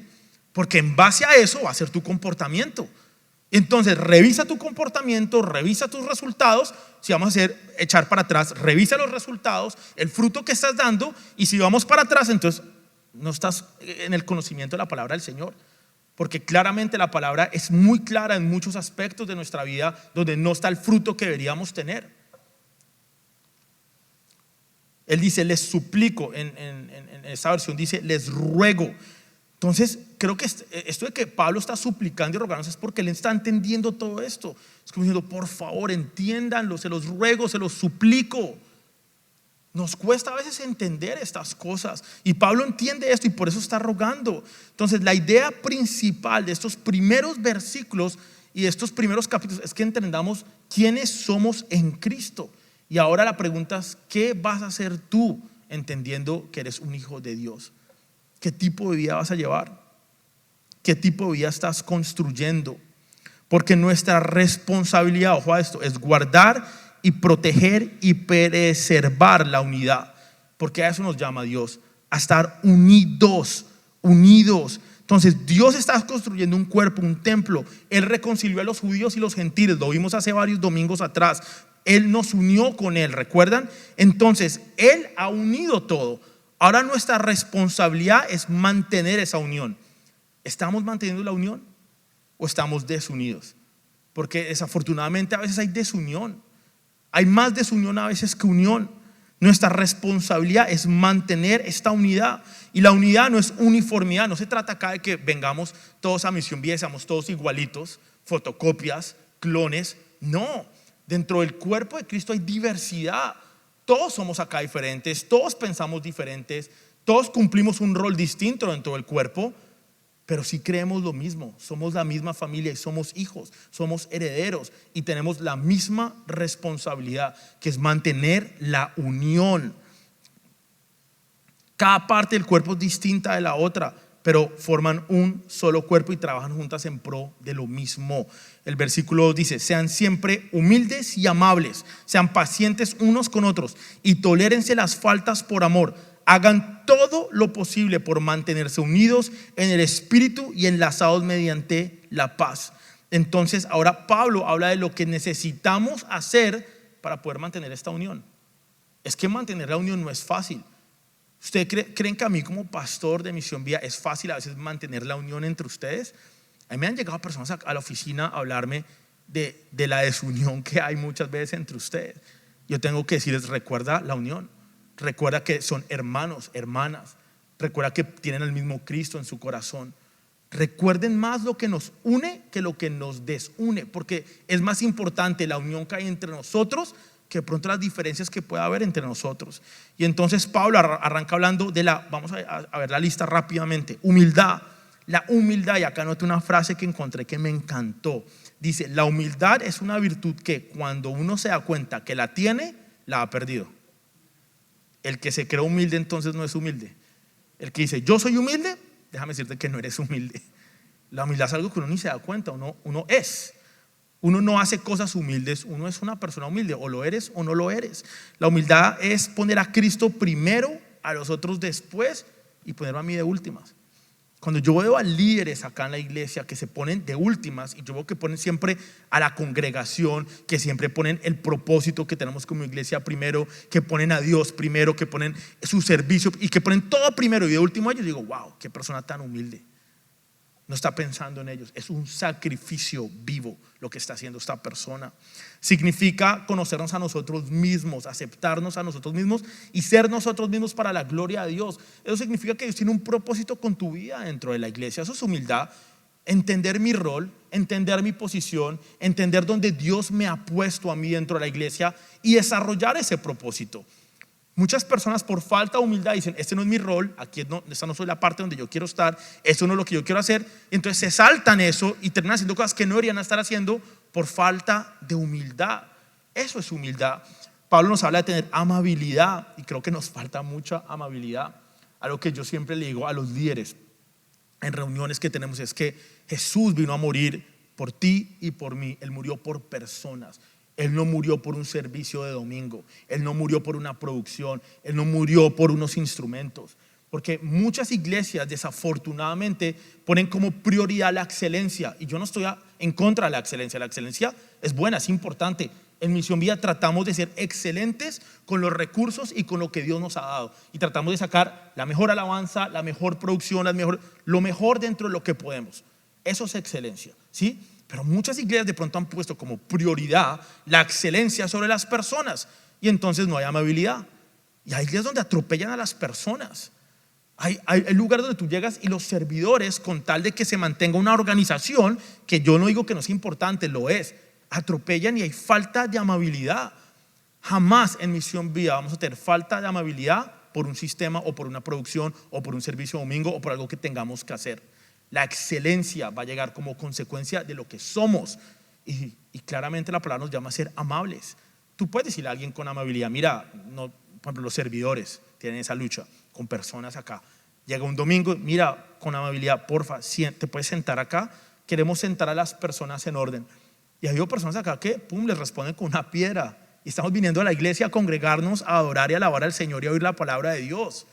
Porque en base a eso va a ser tu comportamiento. Entonces revisa tu comportamiento, revisa tus resultados. Si vamos a echar para atrás, revisa los resultados, el fruto que estás dando. Y si vamos para atrás, entonces no estás en el conocimiento de la palabra del Señor. Porque claramente la palabra es muy clara en muchos aspectos de nuestra vida donde no está el fruto que deberíamos tener. Él dice, les suplico, en esta versión dice, les ruego. Entonces creo que esto de que Pablo está suplicando y rogando es porque él está entendiendo todo esto. Es como diciendo, por favor, entiéndanlo, se los ruego, se los suplico. Nos cuesta a veces entender estas cosas y Pablo entiende esto y por eso está rogando. Entonces la idea principal de estos primeros versículos y de estos primeros capítulos es que entendamos quiénes somos en Cristo. Y ahora la pregunta es, ¿qué vas a hacer tú entendiendo que eres un hijo de Dios? ¿Qué tipo de vida vas a llevar? ¿Qué tipo de vida estás construyendo? Porque nuestra responsabilidad, ojo a esto, es guardar y proteger y preservar la unidad, porque a eso nos llama Dios, a estar unidos. Entonces Dios está construyendo un cuerpo, un templo. Él reconcilió a los judíos y los gentiles, lo vimos hace varios domingos atrás. Él nos unió con Él, ¿recuerdan? Entonces Él ha unido todo. Ahora nuestra responsabilidad es mantener esa unión. ¿Estamos manteniendo la unión o estamos desunidos? Porque desafortunadamente a veces hay desunión. Hay más desunión a veces que unión. Nuestra responsabilidad es mantener esta unidad. Y la unidad no es uniformidad. No se trata acá de que vengamos todos a Misión Vida y seamos todos igualitos, fotocopias, clones. No, dentro del cuerpo de Cristo hay diversidad. Todos somos acá diferentes, todos pensamos diferentes, todos cumplimos un rol distinto dentro del cuerpo. Pero si creemos lo mismo, somos la misma familia y somos hijos, somos herederos y tenemos la misma responsabilidad, que es mantener la unión. Cada parte del cuerpo es distinta de la otra, pero forman un solo cuerpo y trabajan juntas en pro de lo mismo. El versículo 2 dice, sean siempre humildes y amables, sean pacientes unos con otros y tolérense las faltas por amor. Hagan todo lo posible por mantenerse unidos en el espíritu y enlazados mediante la paz. Entonces ahora Pablo habla de lo que necesitamos hacer para poder mantener esta unión. Es que mantener la unión no es fácil. ¿Ustedes creen que a mí como pastor de Misión Vida es fácil a veces mantener la unión entre ustedes? A mí me han llegado personas a la oficina a hablarme de la desunión que hay muchas veces entre ustedes. Yo tengo que decirles, recuerda la unión. Recuerda que son hermanos, hermanas. Recuerda que tienen el mismo Cristo en su corazón. Recuerden más lo que nos une que lo que nos desune, porque es más importante la unión que hay entre nosotros que de pronto las diferencias que pueda haber entre nosotros. Y entonces Pablo arranca hablando de vamos a ver la lista rápidamente. Humildad. La humildad, y acá noté una frase que encontré que me encantó. Dice: la humildad es una virtud que cuando uno se da cuenta que la tiene, la ha perdido. El que se cree humilde entonces no es humilde. El que dice yo soy humilde, déjame decirte que no eres humilde. La humildad es algo que uno ni se da cuenta, uno es. Uno no hace cosas humildes, uno es una persona humilde, o lo eres o no lo eres. La humildad es poner a Cristo primero, a los otros después y ponerlo a mí de últimas. Cuando yo veo a líderes acá en la iglesia que se ponen de últimas, y yo veo que ponen siempre a la congregación, que siempre ponen el propósito que tenemos como iglesia primero, que ponen a Dios primero, que ponen su servicio y que ponen todo primero y de último, yo digo: wow, qué persona tan humilde. No está pensando en ellos, es un sacrificio vivo lo que está haciendo esta persona. Significa conocernos a nosotros mismos, aceptarnos a nosotros mismos y ser nosotros mismos para la gloria de Dios. Eso significa que Dios tiene un propósito con tu vida dentro de la iglesia. Eso es humildad. Entender mi rol, entender mi posición, entender dónde Dios me ha puesto a mí dentro de la iglesia y desarrollar ese propósito. Muchas personas por falta de humildad dicen: este no es mi rol, esta no soy la parte donde yo quiero estar, esto no es lo que yo quiero hacer. Entonces se saltan eso y terminan haciendo cosas que no deberían estar haciendo por falta de humildad. Eso es humildad. Pablo nos habla de tener amabilidad, y creo que nos falta mucha amabilidad. Algo que yo siempre le digo a los líderes en reuniones que tenemos es que Jesús vino a morir por ti y por mí. Él murió por personas. Él no murió por un servicio de domingo. Él no murió por una producción. Él no murió por unos instrumentos. Porque muchas iglesias desafortunadamente ponen como prioridad la excelencia. Y yo no estoy en contra de la excelencia. La excelencia es buena, es importante. En Misión Vida tratamos de ser excelentes con los recursos y con lo que Dios nos ha dado. Y tratamos de sacar la mejor alabanza, la mejor producción, lo mejor dentro de lo que podemos. Eso es excelencia, ¿sí? Pero muchas iglesias de pronto han puesto como prioridad la excelencia sobre las personas, y entonces no hay amabilidad. Y hay iglesias donde atropellan a las personas. Hay lugares donde tú llegas y los servidores, con tal de que se mantenga una organización, que yo no digo que no es importante, lo es, atropellan y hay falta de amabilidad. Jamás en Misión Vida vamos a tener falta de amabilidad por un sistema o por una producción o por un servicio domingo o por algo que tengamos que hacer. La excelencia va a llegar como consecuencia de lo que somos, y claramente la palabra nos llama a ser amables. Tú puedes decirle a alguien con amabilidad: mira, no, por ejemplo, los servidores tienen esa lucha con personas acá. Llega un domingo: mira, con amabilidad, porfa, te puedes sentar acá, queremos sentar a las personas en orden. Y hay personas acá que les responden con una piedra, y estamos viniendo a la iglesia a congregarnos, a adorar y a alabar al Señor y a oír la palabra de Dios.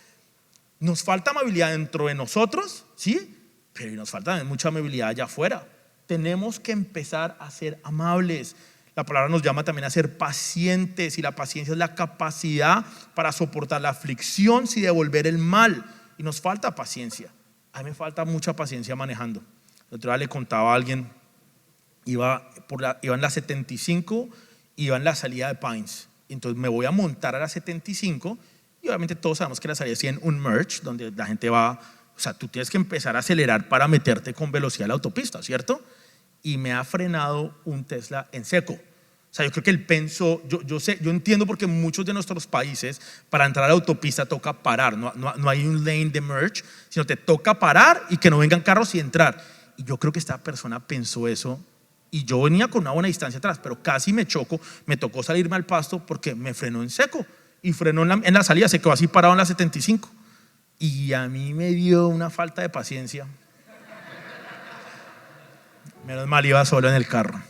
Nos falta amabilidad dentro de nosotros, ¿sí? Pero nos falta mucha amabilidad allá afuera. Tenemos que empezar a ser amables. La palabra nos llama también a ser pacientes, y la paciencia es la capacidad para soportar la aflicción sin devolver el mal. Y nos falta paciencia. A mí me falta mucha paciencia manejando. El otro día le contaba a alguien, iba en la 75, iba en la salida de Pines. Entonces me voy a montar a la 75, y obviamente todos sabemos que la salida es en un merge, donde la gente va. O sea, tú tienes que empezar a acelerar para meterte con velocidad a la autopista, ¿cierto? Y me ha frenado un Tesla en seco. O sea, yo creo que él pensó, yo entiendo, porque en muchos de nuestros países para entrar a la autopista toca parar, no hay un lane de merge, sino te toca parar y que no vengan carros y entrar. Y yo creo que esta persona pensó eso, y yo venía con una buena distancia atrás, pero casi me choco, me tocó salirme al pasto porque me frenó en seco, y frenó en la salida, se quedó así parado en la 75. Y a mí me dio una falta de paciencia. Menos mal iba solo en el carro.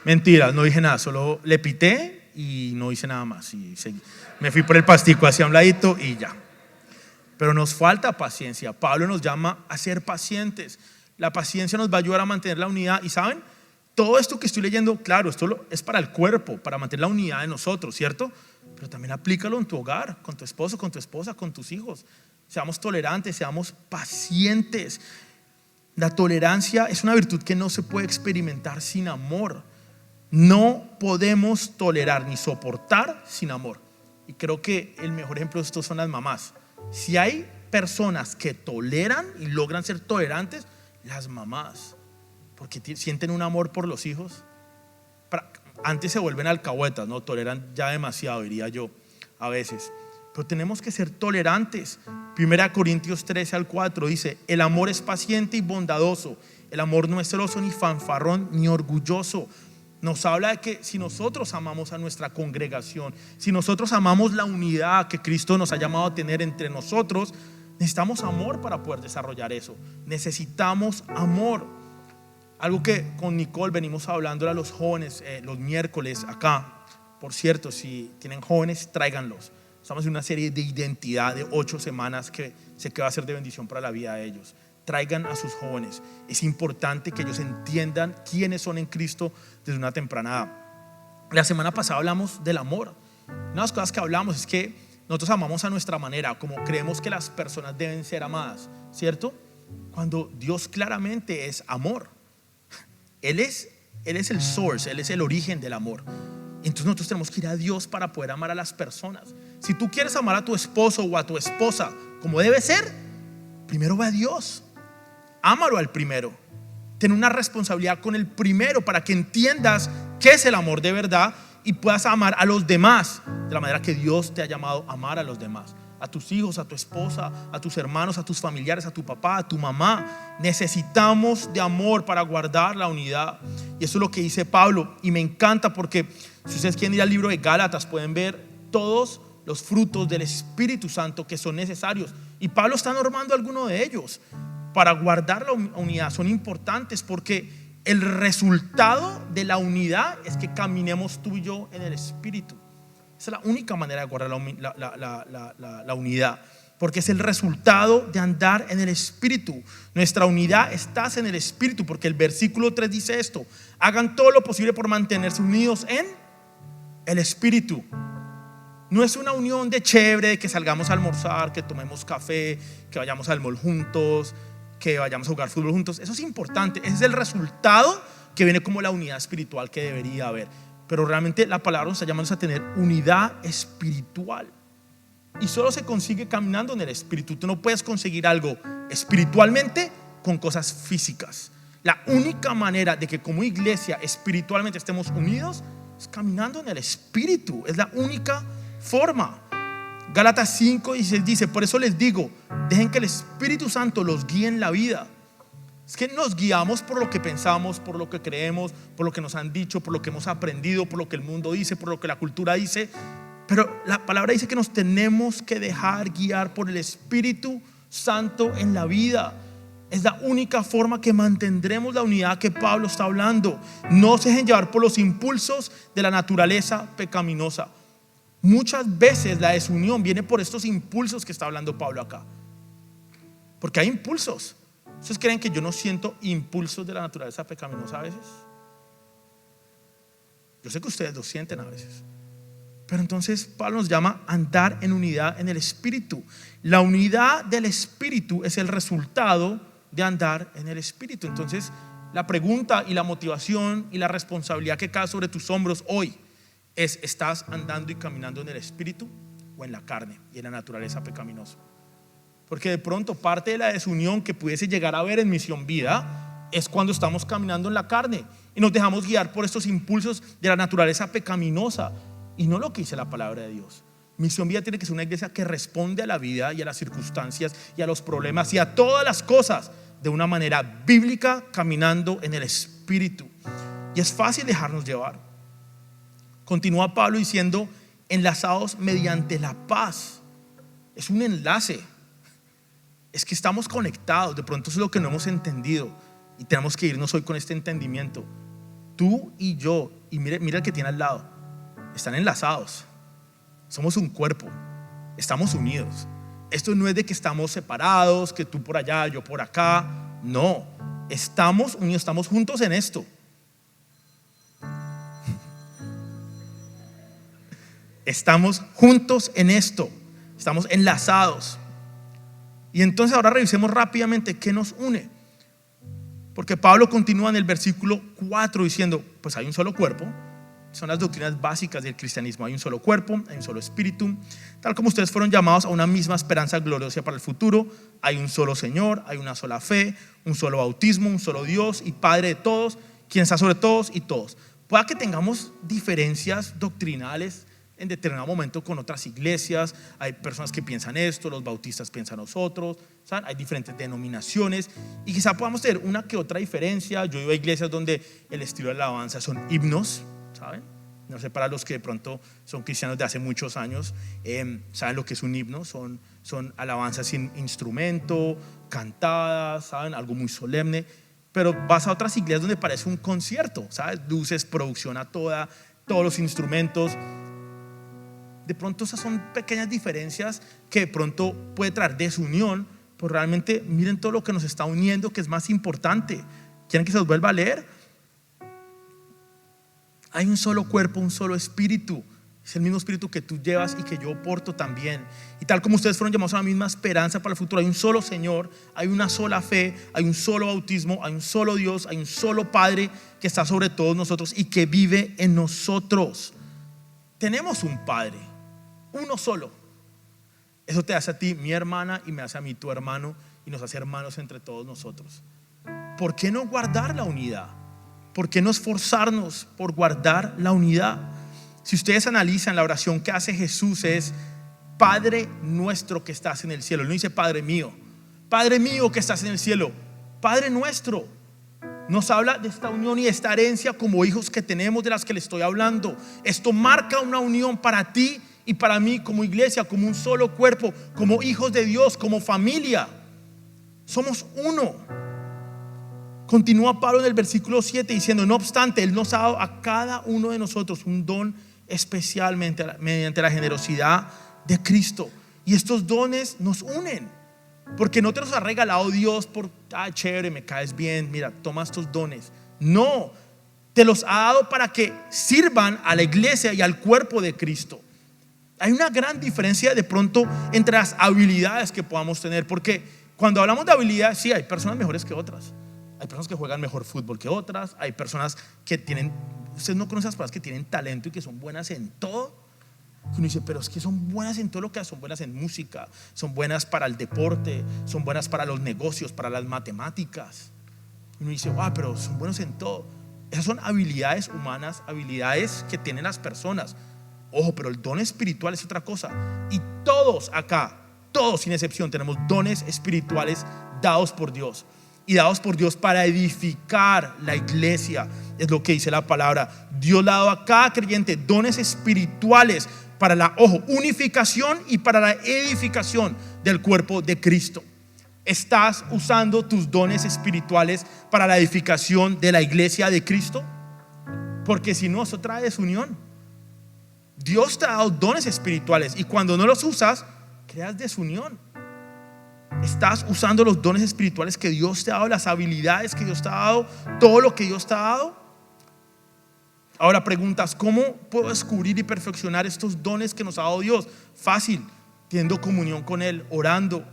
Mentira, no dije nada, solo le pité y no hice nada más. Y me fui por el pastico hacia un ladito y ya. Pero nos falta paciencia. Pablo nos llama a ser pacientes. La paciencia nos va a ayudar a mantener la unidad. Y ¿saben? Todo esto que estoy leyendo, claro, esto es para el cuerpo, para mantener la unidad de nosotros, ¿cierto? Pero también aplícalo en tu hogar, con tu esposo, con tu esposa, con tus hijos. Seamos tolerantes, seamos pacientes. La tolerancia es una virtud que no se puede experimentar sin amor. No podemos tolerar ni soportar sin amor. Y creo que el mejor ejemplo de esto son las mamás. Si hay personas que toleran y logran ser tolerantes, las mamás, porque sienten un amor por los hijos. Antes se vuelven alcahuetas, ¿no? Toleran ya demasiado, diría yo, a veces. Pero tenemos que ser tolerantes. 1 Corintios 13-4 dice: el amor es paciente y bondadoso. El amor no es celoso, ni fanfarrón, ni orgulloso. Nos habla de que si nosotros amamos a nuestra congregación, si nosotros amamos la unidad que Cristo nos ha llamado a tener entre nosotros, necesitamos amor para poder desarrollar eso. Necesitamos amor. Algo que con Nicole venimos hablando a los jóvenes los miércoles acá. Por cierto, si tienen jóvenes, tráiganlos. Estamos en una serie de identidad de 8 semanas que sé que va a ser de bendición para la vida de ellos. Traigan a sus jóvenes. Es importante que ellos entiendan quiénes son en Cristo desde una temprana edad. La semana pasada hablamos del amor. Una de las cosas que hablamos es que nosotros amamos a nuestra manera, como creemos que las personas deben ser amadas, ¿cierto? Cuando Dios claramente es amor. Él es el source, Él es el origen del amor. Entonces nosotros tenemos que ir a Dios para poder amar a las personas. Si tú quieres amar a tu esposo o a tu esposa como debe ser, primero va a Dios. Ámalo al primero. Ten una responsabilidad con el primero para que entiendas qué es el amor de verdad y puedas amar a los demás de la manera que Dios te ha llamado a amar a los demás. A tus hijos, a tu esposa, a tus hermanos, a tus familiares, a tu papá, a tu mamá. Necesitamos de amor para guardar la unidad. Y eso es lo que dice Pablo. Y me encanta porque si ustedes quieren ir al libro de Gálatas, pueden ver todos los frutos del Espíritu Santo que son necesarios. Y Pablo está normando algunos de ellos para guardar la unidad. Son importantes porque el resultado de la unidad es que caminemos tú y yo en el Espíritu. Esa es la única manera de guardar la unidad, porque es el resultado de andar en el Espíritu. Nuestra unidad está en el Espíritu, porque el versículo 3 dice esto: hagan todo lo posible por mantenerse unidos en el Espíritu. No es una unión de chévere, de que salgamos a almorzar, que tomemos café, que vayamos al mall juntos, que vayamos a jugar fútbol juntos. Eso es importante, ese es el resultado que viene como la unidad espiritual que debería haber. Pero realmente la palabra nos está llamando a tener unidad espiritual. Y solo se consigue caminando en el Espíritu. Tú no puedes conseguir algo espiritualmente con cosas físicas. La única manera de que como iglesia espiritualmente estemos unidos es caminando en el Espíritu. Es la única forma. Gálatas 5:16 dice: por eso les digo, dejen que el Espíritu Santo los guíe en la vida. Es que nos guiamos por lo que pensamos, por lo que creemos, por lo que nos han dicho, por lo que hemos aprendido, por lo que el mundo dice, por lo que la cultura dice. Pero la palabra dice que nos tenemos que dejar guiar por el Espíritu Santo en la vida. Es la única forma que mantendremos la unidad que Pablo está hablando. No se dejen llevar por los impulsos de la naturaleza pecaminosa. Muchas veces la desunión viene por estos impulsos que está hablando Pablo acá. Porque hay impulsos. ¿Ustedes creen que yo no siento impulsos de la naturaleza pecaminosa a veces? Yo sé que ustedes lo sienten a veces. Pero entonces Pablo nos llama a andar en unidad en el Espíritu. La unidad del Espíritu es el resultado de andar en el Espíritu. Entonces la pregunta y la motivación y la responsabilidad que cae sobre tus hombros hoy es: ¿estás andando y caminando en el Espíritu o en la carne y en la naturaleza pecaminosa? Porque de pronto parte de la desunión que pudiese llegar a haber en Misión Vida es cuando estamos caminando en la carne y nos dejamos guiar por estos impulsos de la naturaleza pecaminosa y no lo que dice la palabra de Dios. Misión Vida tiene que ser una iglesia que responde a la vida y a las circunstancias y a los problemas y a todas las cosas de una manera bíblica, caminando en el Espíritu. Y es fácil dejarnos llevar. Continúa Pablo diciendo: enlazados mediante la paz. Es un enlace. Es que estamos conectados. De pronto eso es lo que no hemos entendido y tenemos que irnos hoy con este entendimiento. Tú y yo, y mira el que tiene al lado, están enlazados. Somos un cuerpo, estamos unidos. Esto no es de que estamos separados, que tú por allá, yo por acá. No, estamos unidos, estamos juntos en esto. Estamos juntos en esto, estamos enlazados. Y entonces ahora revisemos rápidamente qué nos une. Porque Pablo continúa en el versículo 4 diciendo: pues hay un solo cuerpo, son las doctrinas básicas del cristianismo. Hay un solo cuerpo, hay un solo espíritu, tal como ustedes fueron llamados a una misma esperanza gloriosa para el futuro. Hay un solo Señor, hay una sola fe, un solo bautismo, un solo Dios y Padre de todos, quien está sobre todos y todos. Pueda que tengamos diferencias doctrinales en determinado momento con otras iglesias. Hay personas que piensan esto, los bautistas piensan nosotros, ¿saben? Hay diferentes denominaciones y quizá podamos tener una que otra diferencia. Yo he ido a iglesias donde el estilo de alabanza son himnos, ¿saben? No sé, para los que de pronto son cristianos de hace muchos años, saben lo que es un himno. Son alabanzas sin instrumento, cantadas, ¿saben? Algo muy solemne. Pero vas a otras iglesias donde parece un concierto, ¿sabes? Luces, producción a todos los instrumentos. De pronto esas son pequeñas diferencias que de pronto puede traer desunión, pero realmente miren todo lo que nos está uniendo, que es más importante. ¿Quieren que se los vuelva a leer? Hay un solo cuerpo, un solo espíritu. Es el mismo espíritu que tú llevas y que yo porto también. Y tal como ustedes fueron llamados a la misma esperanza para el futuro, hay un solo Señor, hay una sola fe, hay un solo bautismo, hay un solo Dios, hay un solo Padre que está sobre todos nosotros y que vive en nosotros. Tenemos un Padre, uno solo. Eso te hace a ti mi hermana y me hace a mí tu hermano y nos hace hermanos entre todos nosotros. ¿Por qué no guardar la unidad? ¿Por qué no esforzarnos por guardar la unidad? Si ustedes analizan la oración que hace Jesús es: Padre nuestro que estás en el cielo. Él no dice Padre mío que estás en el cielo. Padre nuestro. Nos habla de esta unión y de esta herencia como hijos que tenemos, de las que le estoy hablando. Esto marca una unión para ti y para mí como iglesia, como un solo cuerpo, como hijos de Dios, como familia. Somos uno. Continúa Pablo en el versículo 7 diciendo: no obstante, Él nos ha dado a cada uno de nosotros un don especialmente mediante la generosidad de Cristo. Y estos dones nos unen, porque no te los ha regalado Dios por chévere, me caes bien, mira, toma estos dones. No, te los ha dado para que sirvan a la iglesia y al cuerpo de Cristo. Hay una gran diferencia de pronto entre las habilidades que podamos tener, porque cuando hablamos de habilidades, sí, hay personas mejores que otras. Hay personas que juegan mejor fútbol que otras. Hay personas que tienen, ustedes no conocen a las personas que tienen talento y que son buenas en todo. Uno dice, pero es que son buenas en todo lo que hacen. Son buenas en música, son buenas para el deporte, son buenas para los negocios, para las matemáticas. Uno dice, wow, pero son buenos en todo. Esas son habilidades humanas, habilidades que tienen las personas. Ojo, pero el don espiritual es otra cosa. Y todos acá, todos sin excepción, tenemos dones espirituales dados por Dios. Y dados por Dios para edificar la iglesia. Es lo que dice la palabra. Dios le ha dado a cada creyente dones espirituales para la, unificación y para la edificación del cuerpo de Cristo. ¿Estás usando tus dones espirituales para la edificación de la iglesia de Cristo? Porque si no, eso trae desunión. Dios te ha dado dones espirituales y cuando no los usas, creas desunión. ¿Estás usando los dones espirituales que Dios te ha dado, las habilidades que Dios te ha dado, todo lo que Dios te ha dado? Ahora preguntas, ¿cómo puedo descubrir y perfeccionar estos dones que nos ha dado Dios? Fácil, teniendo comunión con Él, orando,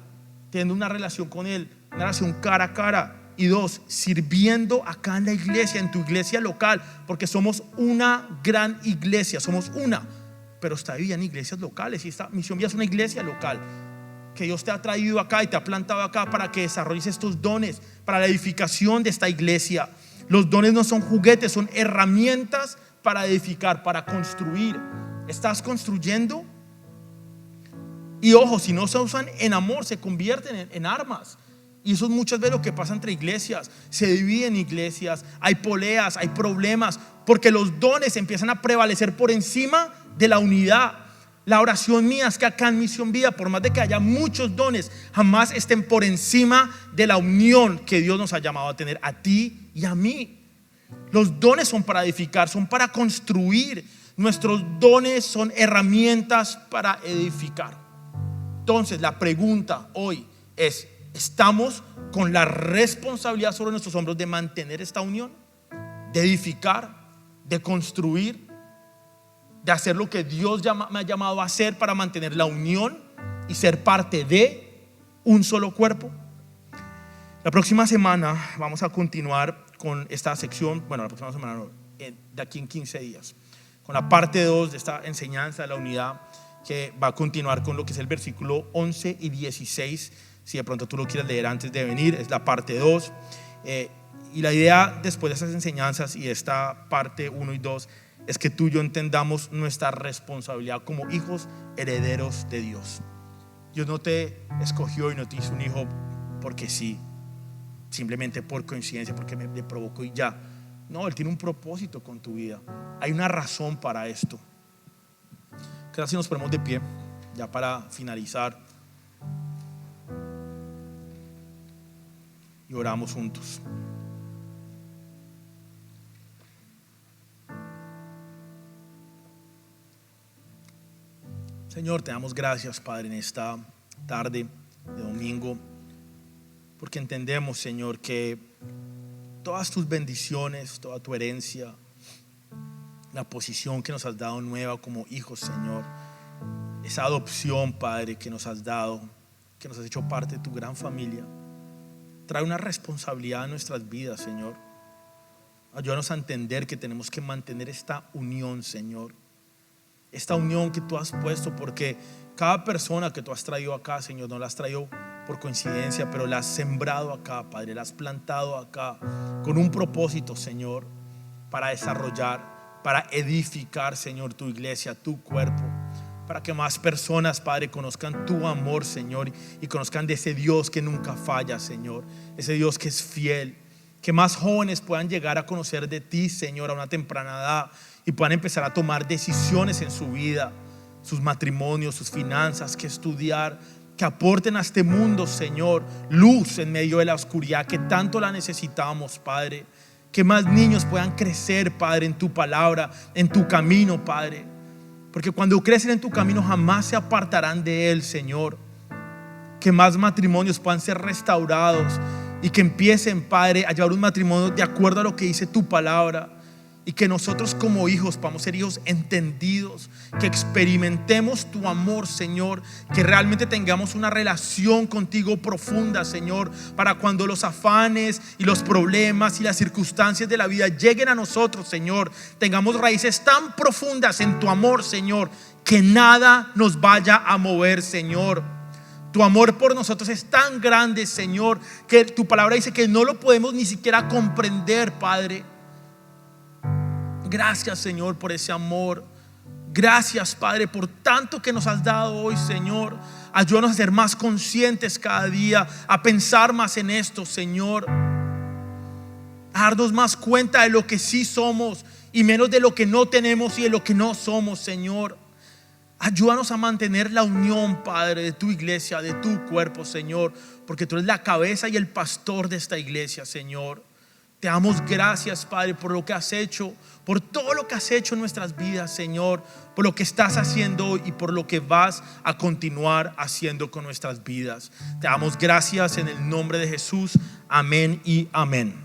teniendo una relación con Él, una relación cara a cara. Y dos, sirviendo acá en la iglesia, en tu iglesia local, porque somos una gran iglesia, somos una, pero está dividida en iglesias locales y esta Misión Vida es una iglesia local que Dios te ha traído acá y te ha plantado acá para que desarrolles estos dones para la edificación de esta iglesia. Los dones no son juguetes, son herramientas para edificar, para construir. ¿Estás construyendo? Y ojo, si no se usan en amor, se convierten en armas. Y eso es muchas veces lo que pasa entre iglesias. Se dividen iglesias, hay poleas, hay problemas, porque los dones empiezan a prevalecer por encima de la unidad. La oración mía es que acá en Misión Vida, por más de que haya muchos dones, jamás estén por encima de la unión que Dios nos ha llamado a tener, a ti y a mí. Los dones son para edificar, son para construir. Nuestros dones son herramientas para edificar. Entonces la pregunta hoy es: ¿estamos con la responsabilidad sobre nuestros hombros de mantener esta unión? De edificar, de construir, de hacer lo que Dios me ha llamado a hacer para mantener la unión y ser parte de un solo cuerpo. La próxima semana vamos a continuar con esta sección. Bueno, la próxima semana no, de aquí en 15 días. con la parte 2 de esta enseñanza de la unidad, que va a continuar con lo que es el versículo 11 y 16. Si de pronto tú lo quieres leer antes de venir, es la parte 2. Y la idea después de esas enseñanzas y de esta parte 1 y 2 es que tú y yo entendamos nuestra responsabilidad como hijos herederos de Dios. Dios no te escogió y no te hizo un hijo porque sí, simplemente por coincidencia, porque me provocó y ya. No, Él tiene un propósito con tu vida. Hay una razón para esto. ¿Qué tal si nos ponemos de pie ya para finalizar y oramos juntos? Señor, te damos gracias, Padre, en esta tarde de domingo, porque entendemos, Señor, que todas tus bendiciones, toda tu herencia, la posición que nos has dado nueva como hijos, Señor, esa adopción, Padre, que nos has dado, que nos has hecho parte de tu gran familia, trae una responsabilidad en nuestras vidas, Señor. Ayúdanos a entender que tenemos que mantener esta unión, Señor. Esta unión que tú has puesto, porque cada persona que tú has traído acá, Señor, no la has traído por coincidencia, pero la has sembrado acá, Padre, la has plantado acá con un propósito, Señor, para desarrollar, para edificar, Señor, tu iglesia, tu cuerpo, para que más personas, Padre, conozcan tu amor, Señor, y conozcan de ese Dios que nunca falla, Señor, ese Dios que es fiel. Que más jóvenes puedan llegar a conocer de ti, Señor, a una temprana edad, y puedan empezar a tomar decisiones en su vida, sus matrimonios, sus finanzas, que estudiar, que aporten a este mundo, Señor, luz en medio de la oscuridad que tanto la necesitamos, Padre. Que más niños puedan crecer, Padre, en tu palabra, en tu camino, Padre, porque cuando crecen en tu camino jamás se apartarán de él, Señor. Que más matrimonios puedan ser restaurados y que empiecen, Padre, a llevar un matrimonio de acuerdo a lo que dice tu palabra. Y que nosotros como hijos podamos ser hijos entendidos, que experimentemos tu amor, Señor, que realmente tengamos una relación contigo profunda, Señor, para cuando los afanes y los problemas y las circunstancias de la vida lleguen a nosotros, Señor, tengamos raíces tan profundas en tu amor, Señor, que nada nos vaya a mover, Señor. Tu amor por nosotros es tan grande, Señor, que tu palabra dice que no lo podemos ni siquiera comprender, Padre. Gracias, Señor, por ese amor. Gracias, Padre, por tanto que nos has dado hoy, Señor. Ayúdanos a ser más conscientes cada día, a pensar más en esto, Señor, a darnos más cuenta de lo que sí somos y menos de lo que no tenemos y de lo que no somos, Señor. Ayúdanos a mantener la unión, Padre, de tu iglesia, de tu cuerpo, Señor, porque tú eres la cabeza y el pastor de esta iglesia, Señor. Te damos gracias, Padre, por lo que has hecho, por todo lo que has hecho en nuestras vidas, Señor, por lo que estás haciendo hoy y por lo que vas a continuar haciendo con nuestras vidas. Te damos gracias en el nombre de Jesús. Amén y amén.